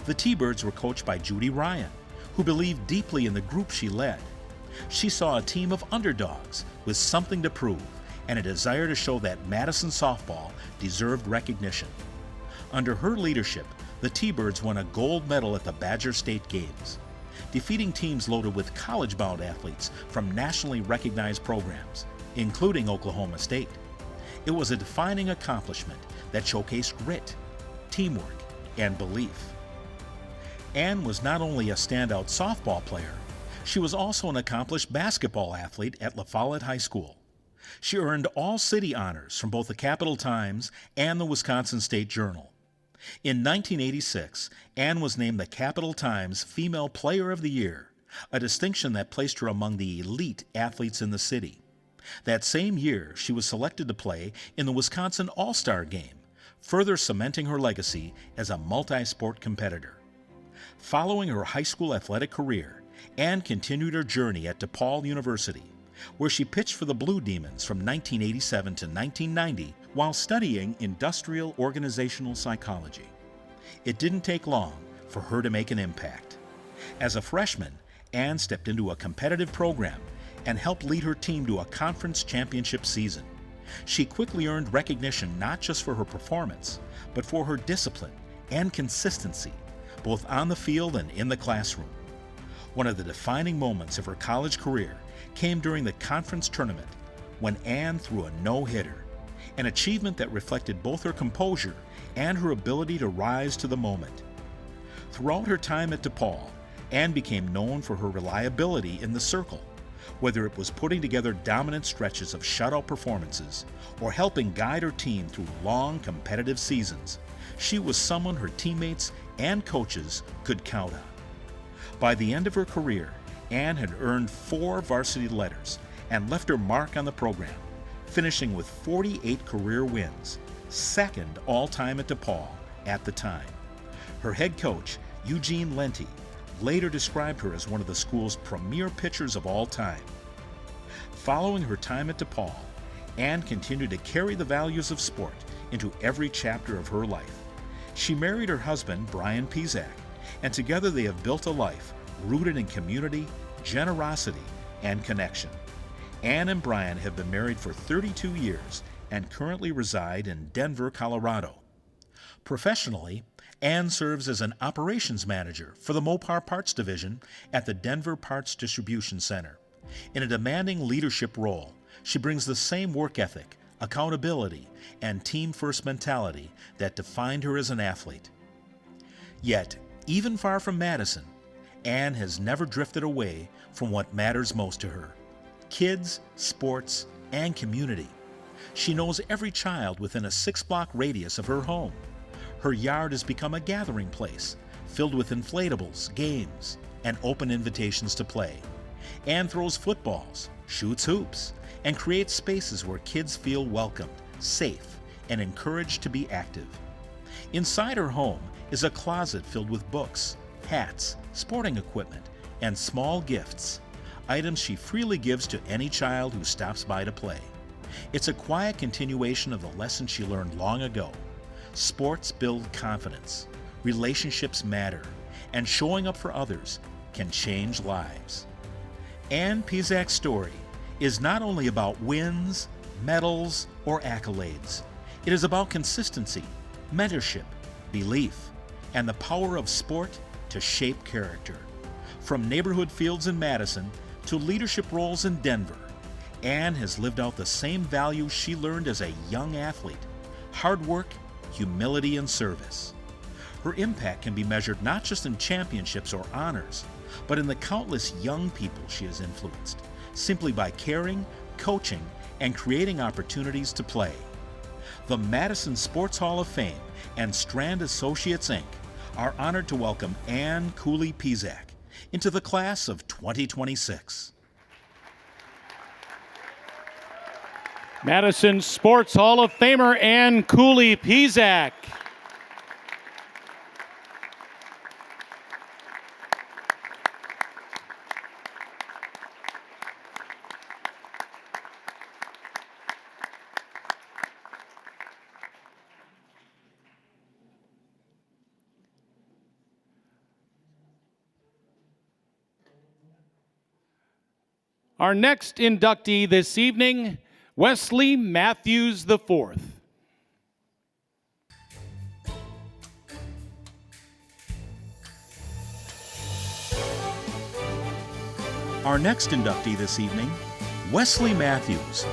The T-Birds were coached by Judy Ryan, who believed deeply in the group she led. She saw a team of underdogs with something to prove and a desire to show that Madison softball deserved recognition. Under her leadership, the T-Birds won a gold medal at the Badger State Games, defeating teams loaded with college-bound athletes from nationally recognized programs, including Oklahoma State. It was a defining accomplishment that showcased grit, teamwork, and belief. Ann was not only a standout softball player, she was also an accomplished basketball athlete at La Follette High School. She earned all-city honors from both the Capital Times and the Wisconsin State Journal. In 1986, Ann was named the Capital Times Female Player of the Year, a distinction that placed her among the elite athletes in the city. That same year, she was selected to play in the Wisconsin All-Star Game, further cementing her legacy as a multi-sport competitor. Following her high school athletic career, Ann continued her journey at DePaul University, where she pitched for the Blue Demons from 1987 to 1990 while studying industrial organizational psychology. It didn't take long for her to make an impact. As a freshman, Ann stepped into a competitive program and helped lead her team to a conference championship season. She quickly earned recognition not just for her performance, but for her discipline and consistency, both on the field and in the classroom. One of the defining moments of her college career came during the conference tournament when Ann threw a no-hitter, an achievement that reflected both her composure and her ability to rise to the moment. Throughout her time at DePaul, Ann became known for her reliability in the circle, whether it was putting together dominant stretches of shutout performances or helping guide her team through long competitive seasons. She was someone her teammates and coaches could count on. By the end of her career, Ann had earned 4 varsity letters and left her mark on the program, finishing with 48 career wins, second all-time at DePaul at the time. Her head coach, Eugene Lenti, later described her as one of the school's premier pitchers of all time. Following her time at DePaul, Ann continued to carry the values of sport into every chapter of her life. She married her husband, Brian Pizak, and together they have built a life rooted in community, generosity, and connection. Ann and Brian have been married for 32 years and currently reside in Denver, Colorado. Professionally, Ann serves as an operations manager for the Mopar Parts Division at the Denver Parts Distribution Center. In a demanding leadership role, she brings the same work ethic, accountability, and team-first mentality that defined her as an athlete. Yet, even far from Madison, Ann has never drifted away from what matters most to her: kids, sports, and community. She knows every child within a 6-block radius of her home. Her yard has become a gathering place, filled with inflatables, games, and open invitations to play. Ann throws footballs, shoots hoops, and creates spaces where kids feel welcomed, safe, and encouraged to be active. Inside her home is a closet filled with books, hats, sporting equipment, and small gifts, items she freely gives to any child who stops by to play. It's a quiet continuation of the lesson she learned long ago. Sports build confidence, relationships matter, and showing up for others can change lives. Ann Pizak's story is not only about wins, medals, or accolades. It is about consistency, mentorship, belief, and the power of sport to shape character. From neighborhood fields in Madison to leadership roles in Denver, Ann has lived out the same values she learned as a young athlete: hard work, humility, and service. Her impact can be measured not just in championships or honors, but in the countless young people she has influenced, simply by caring, coaching, and creating opportunities to play. The Madison Sports Hall of Fame and Strand Associates, Inc. are honored to welcome Ann Cooley Pizak into the class of 2026. Madison Sports Hall of Famer Ann Cooley Pizak. Our next inductee this evening, Wesley Matthews IV. Our next inductee this evening, Wesley Matthews,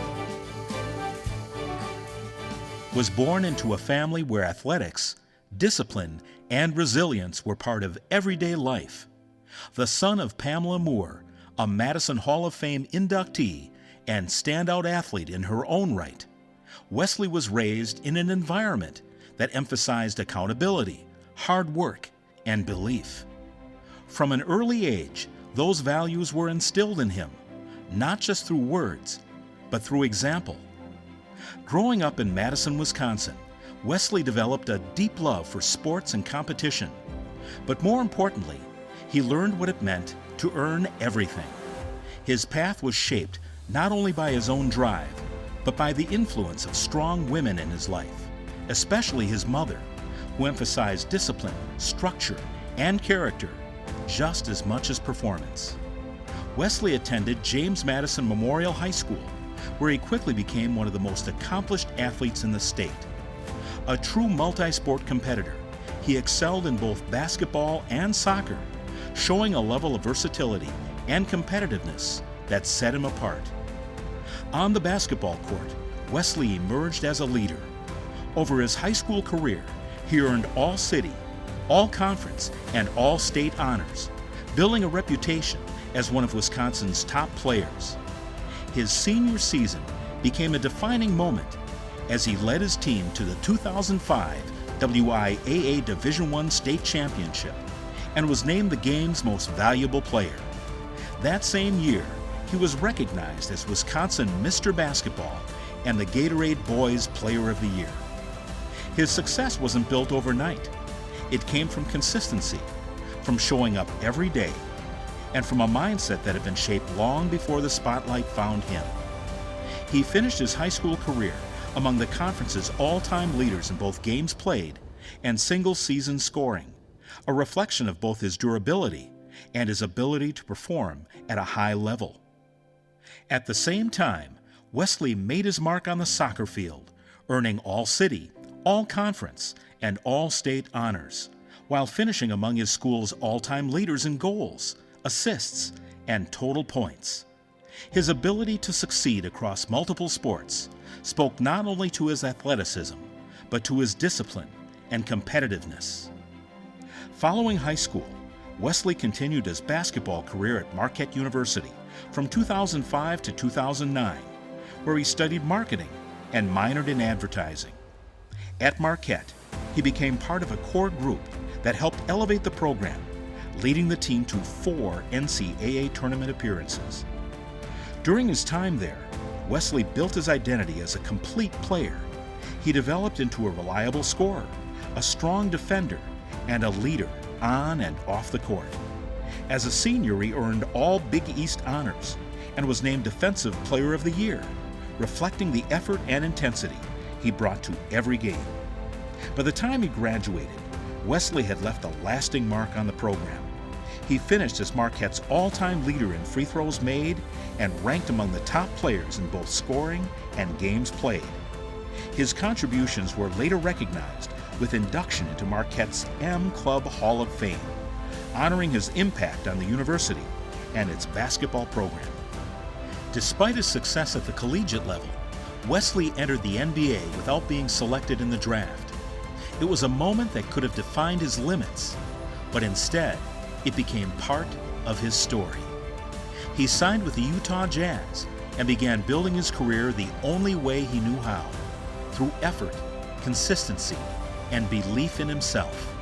was born into a family where athletics, discipline, and resilience were part of everyday life. The son of Pamela Moore, a Madison Hall of Fame inductee and standout athlete in her own right, Wesley was raised in an environment that emphasized accountability, hard work, and belief. From an early age, those values were instilled in him, not just through words, but through example. Growing up in Madison, Wisconsin, Wesley developed a deep love for sports and competition. But more importantly, he learned what it meant to earn everything. His path was shaped not only by his own drive, but by the influence of strong women in his life, especially his mother, who emphasized discipline, structure, and character just as much as performance. Wesley attended James Madison Memorial High School, where he quickly became one of the most accomplished athletes in the state. A true multi-sport competitor, he excelled in both basketball and soccer, showing a level of versatility and competitiveness that set him apart. On the basketball court, Wesley emerged as a leader. Over his high school career, he earned all-city, all-conference, and all-state honors, building a reputation as one of Wisconsin's top players. His senior season became a defining moment as he led his team to the 2005 WIAA Division I State Championship and was named the game's most valuable player. That same year, he was recognized as Wisconsin Mr. Basketball and the Gatorade Boys Player of the Year. His success wasn't built overnight. It came from consistency, from showing up every day, and from a mindset that had been shaped long before the spotlight found him. He finished his high school career among the conference's all-time leaders in both games played and single-season scoring, a reflection of both his durability and his ability to perform at a high level. At the same time, Wesley made his mark on the soccer field, earning all-city, all-conference, and all-state honors, while finishing among his school's all-time leaders in goals, assists, and total points. His ability to succeed across multiple sports spoke not only to his athleticism, but to his discipline and competitiveness. Following high school, Wesley continued his basketball career at Marquette University from 2005 to 2009, where he studied marketing and minored in advertising. At Marquette, he became part of a core group that helped elevate the program, leading the team to 4 NCAA tournament appearances. During his time there, Wesley built his identity as a complete player. He developed into a reliable scorer, a strong defender, and a leader on and off the court. As a senior, he earned all Big East honors and was named Defensive Player of the Year, reflecting the effort and intensity he brought to every game. By the time he graduated, Wesley had left a lasting mark on the program. He finished as Marquette's all-time leader in free throws made and ranked among the top players in both scoring and games played. His contributions were later recognized with induction into Marquette's M Club Hall of Fame, honoring his impact on the university and its basketball program. Despite his success at the collegiate level, Wesley entered the NBA without being selected in the draft. It was a moment that could have defined his limits, but instead, it became part of his story. He signed with the Utah Jazz and began building his career the only way he knew how, through effort, consistency, and belief in himself.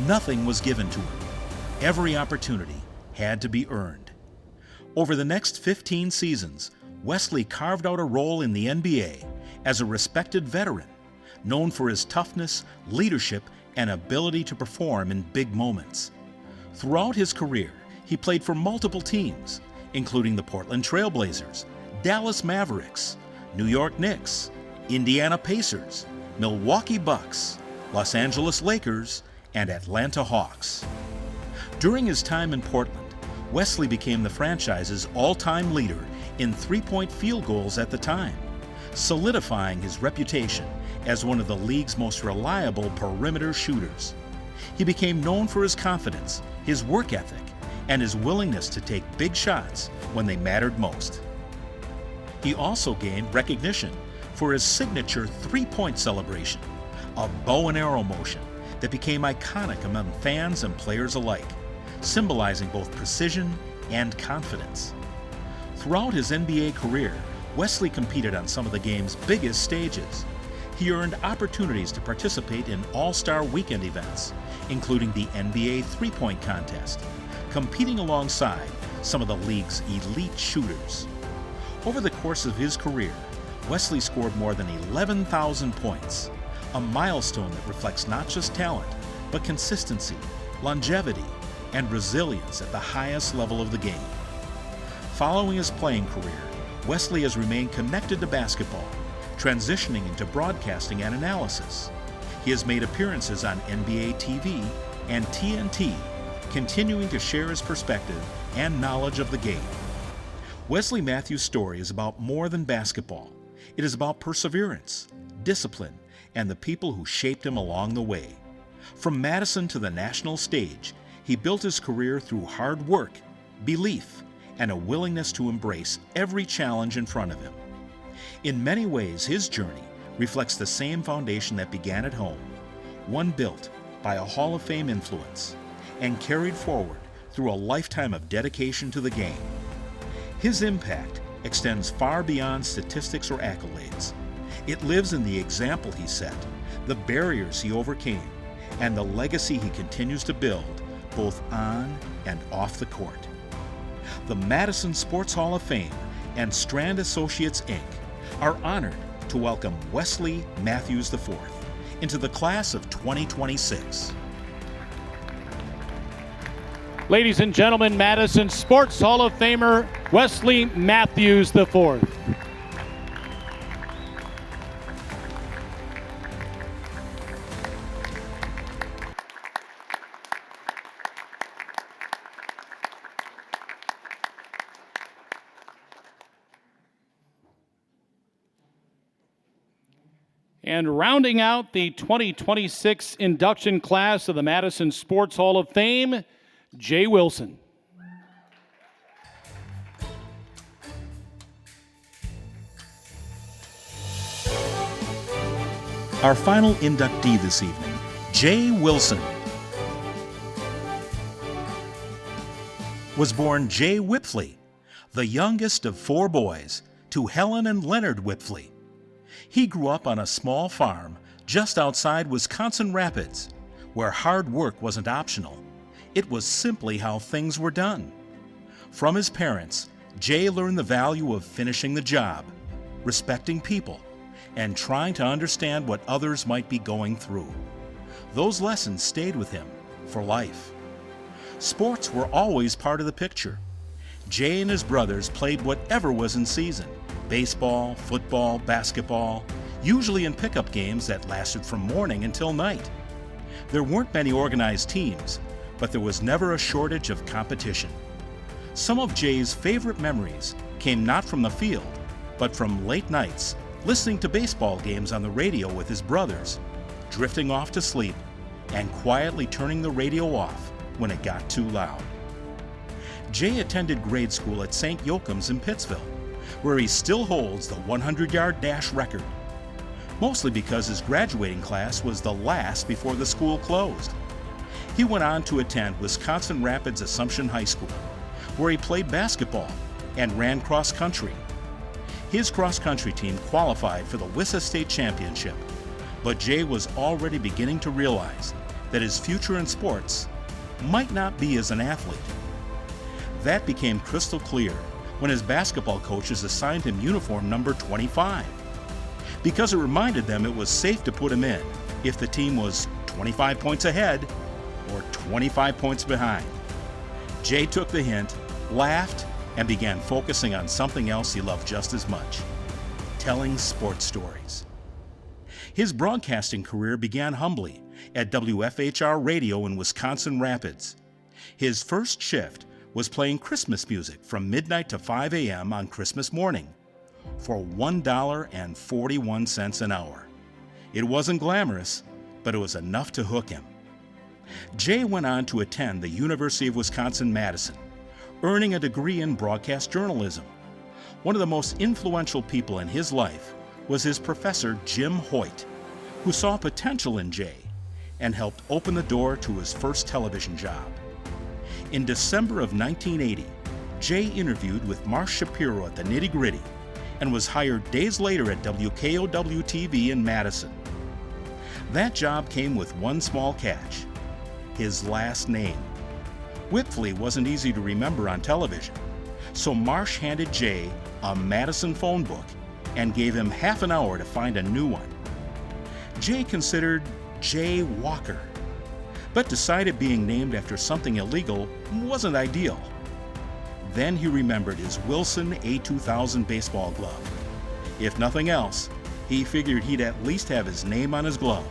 Nothing was given to him. Every opportunity had to be earned. Over the next 15 seasons, Wesley carved out a role in the NBA as a respected veteran, known for his toughness, leadership, and ability to perform in big moments. Throughout his career, he played for multiple teams, including the Portland Trail Blazers, Dallas Mavericks, New York Knicks, Indiana Pacers, Milwaukee Bucks, Los Angeles Lakers, and Atlanta Hawks. During his time in Portland, Wesley became the franchise's all-time leader in three-point field goals at the time, solidifying his reputation as one of the league's most reliable perimeter shooters. He became known for his confidence, his work ethic, and his willingness to take big shots when they mattered most. He also gained recognition for his signature three-point celebration, a bow and arrow motion that became iconic among fans and players alike, symbolizing both precision and confidence. Throughout his NBA career, Wesley competed on some of the game's biggest stages. He earned opportunities to participate in All-Star Weekend events, including the NBA three-point contest, competing alongside some of the league's elite shooters. Over the course of his career, Wesley scored more than 11,000 points, a milestone that reflects not just talent, but consistency, longevity, and resilience at the highest level of the game. Following his playing career, Wesley has remained connected to basketball, transitioning into broadcasting and analysis. He has made appearances on NBA TV and TNT, continuing to share his perspective and knowledge of the game. Wesley Matthews' story is about more than basketball. It is about perseverance, discipline, and the people who shaped him along the way. From Madison to the national stage, he built his career through hard work, belief, and a willingness to embrace every challenge in front of him. In many ways, his journey reflects the same foundation that began at home, one built by a Hall of Fame influence and carried forward through a lifetime of dedication to the game. His impact extends far beyond statistics or accolades. It lives in the example he set, the barriers he overcame, and the legacy he continues to build both on and off the court. The Madison Sports Hall of Fame and Strand Associates, Inc. are honored to welcome Wesley Matthews IV into the class of 2026. Ladies and gentlemen, Madison Sports Hall of Famer Wesley Matthews IV. And rounding out the 2026 induction class of the Madison Sports Hall of Fame, Jay Wilson. Our final inductee this evening, Jay Wilson. was born Jay Wipfli, the youngest of 4 boys, to Helen and Leonard Wipfli. He grew up on a small farm just outside Wisconsin Rapids, where hard work wasn't optional. It was simply how things were done. From his parents, Jay learned the value of finishing the job, respecting people, and trying to understand what others might be going through. Those lessons stayed with him for life. Sports were always part of the picture. Jay and his brothers played whatever was in season: baseball, football, basketball, usually in pickup games that lasted from morning until night. There weren't many organized teams, but there was never a shortage of competition. Some of Jay's favorite memories came not from the field, but from late nights listening to baseball games on the radio with his brothers, drifting off to sleep, and quietly turning the radio off when it got too loud. Jay attended grade school at St. Joachim's in Pittsville, where he still holds the 100-yard dash record, mostly because his graduating class was the last before the school closed. He went on to attend Wisconsin Rapids Assumption High School, where he played basketball and ran cross country. His cross country team qualified for the WISA State Championship, but Jay was already beginning to realize that his future in sports might not be as an athlete. That became crystal clear when his basketball coaches assigned him uniform number 25, because it reminded them it was safe to put him in if the team was 25 points ahead or 25 points behind. Jay took the hint, laughed, and began focusing on something else he loved just as much: telling sports stories. His broadcasting career began humbly at WFHR Radio in Wisconsin Rapids. His first shift was playing Christmas music from midnight to 5 a.m. on Christmas morning for $1.41 an hour. It wasn't glamorous, but it was enough to hook him. Jay went on to attend the University of Wisconsin-Madison, earning a degree in broadcast journalism. One of the most influential people in his life was his professor, Jim Hoyt, who saw potential in Jay and helped open the door to his first television job. In December of 1980, Jay interviewed with Marsh Shapiro at the Nitty Gritty and was hired days later at WKOW-TV in Madison. That job came with one small catch: his last name. Wipfli wasn't easy to remember on television, so Marsh handed Jay a Madison phone book and gave him half an hour to find a new one. Jay considered Jay Walker, but decided being named after something illegal wasn't ideal. Then he remembered his Wilson A2000 baseball glove. If nothing else, he figured he'd at least have his name on his glove.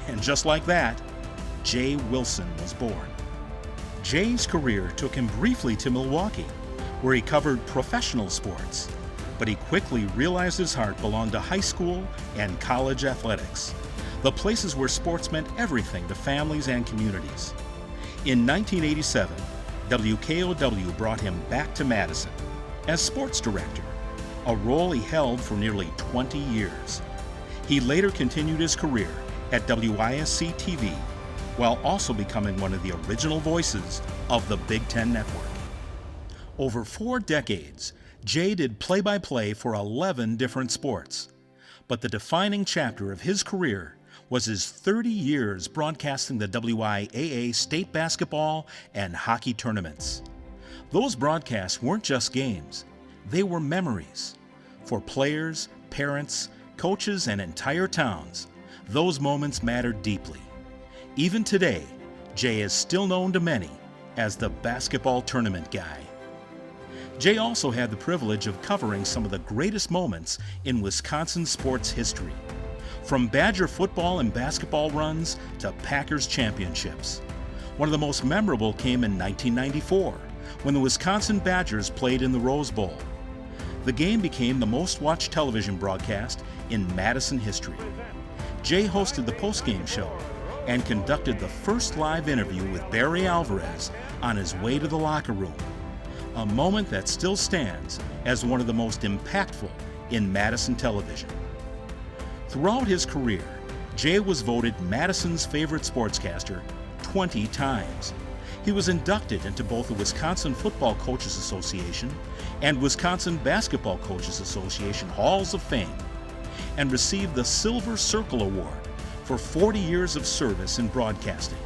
And just like that, Jay Wilson was born. Jay's career took him briefly to Milwaukee, where he covered professional sports, but he quickly realized his heart belonged to high school and college athletics, the places where sports meant everything to families and communities. In 1987, WKOW brought him back to Madison as sports director, a role he held for nearly 20 years. He later continued his career at WISC-TV, while also becoming one of the original voices of the Big Ten Network. Over 4 decades, Jay did play-by-play for 11 different sports, but the defining chapter of his career was his 30 years broadcasting the WIAA state basketball and hockey tournaments. Those broadcasts weren't just games, they were memories. For players, parents, coaches, and entire towns, those moments mattered deeply. Even today, Jay is still known to many as the basketball tournament guy. Jay also had the privilege of covering some of the greatest moments in Wisconsin sports history, from Badger football and basketball runs to Packers championships. One of the most memorable came in 1994, when the Wisconsin Badgers played in the Rose Bowl. The game became the most watched television broadcast in Madison history. Jay hosted the postgame show and conducted the first live interview with Barry Alvarez on his way to the locker room, a moment that still stands as one of the most impactful in Madison television. Throughout his career, Jay was voted Madison's favorite sportscaster 20 times. He was inducted into both the Wisconsin Football Coaches Association and Wisconsin Basketball Coaches Association Halls of Fame, and received the Silver Circle Award for 40 years of service in broadcasting.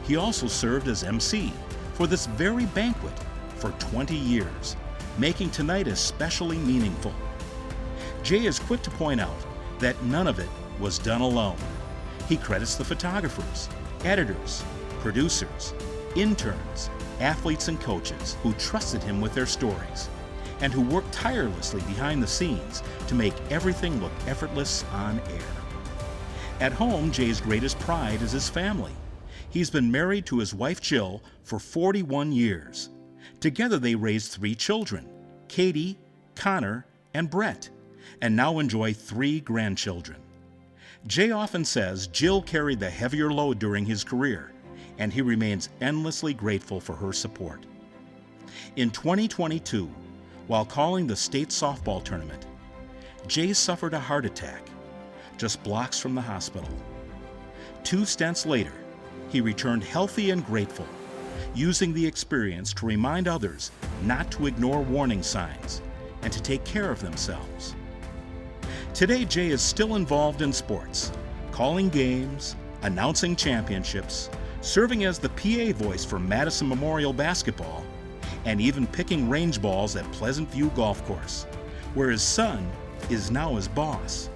He also served as MC for this very banquet for 20 years, making tonight especially meaningful. Jay is quick to point out that none of it was done alone. He credits the photographers, editors, producers, interns, athletes, and coaches who trusted him with their stories and who worked tirelessly behind the scenes to make everything look effortless on air. At home, Jay's greatest pride is his family. He's been married to his wife Jill for 41 years. Together they raised 3 children, Katie, Connor, and Brett, and now enjoy 3 grandchildren. Jay often says Jill carried the heavier load during his career, and he remains endlessly grateful for her support. In 2022, while calling the state softball tournament, Jay suffered a heart attack just blocks from the hospital. 2 stents later, he returned healthy and grateful, using the experience to remind others not to ignore warning signs and to take care of themselves. Today, Jay is still involved in sports, calling games, announcing championships, serving as the PA voice for Madison Memorial Basketball, and even picking range balls at Pleasant View Golf Course, where his son is now his boss.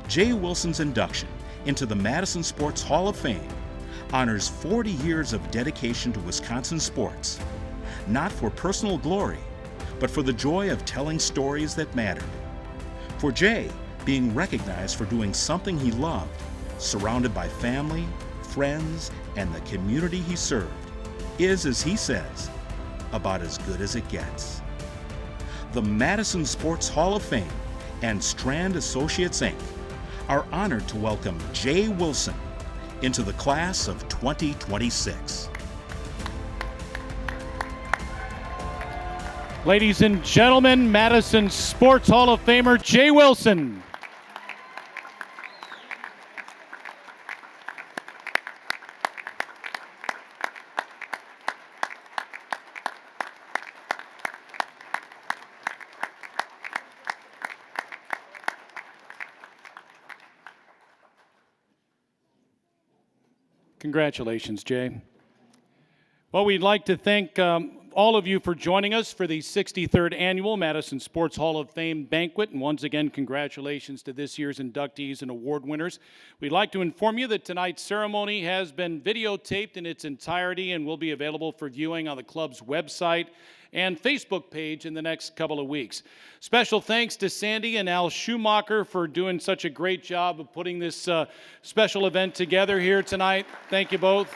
Jay Wilson's induction into the Madison Sports Hall of Fame honors 40 years of dedication to Wisconsin sports, not for personal glory, but for the joy of telling stories that mattered. For Jay, being recognized for doing something he loved, surrounded by family, friends, and the community he served, is, as he says, about as good as it gets. The Madison Sports Hall of Fame and Strand Associates, Inc. are honored to welcome Jay Wilson into the class of 2026. Ladies and gentlemen, Madison Sports Hall of Famer Jay Wilson. Congratulations, Jay. Well, we'd like to thank all of you for joining us for the 63rd Annual Madison Sports Hall of Fame Banquet. And once again, congratulations to this year's inductees and award winners. We'd like to inform you that tonight's ceremony has been videotaped in its entirety and will be available for viewing on the club's website and Facebook page in the next couple of weeks. Special thanks to Sandy and Al Schumacher for doing such a great job of putting this special event together here tonight. Thank you both.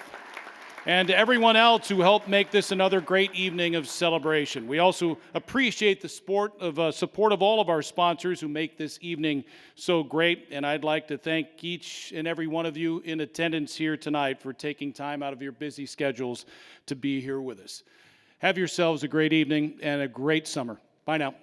And to everyone else who helped make this another great evening of celebration. We also appreciate the support of all of our sponsors who make this evening so great. And I'd like to thank each and every one of you in attendance here tonight for taking time out of your busy schedules to be here with us. Have yourselves a great evening and a great summer. Bye now.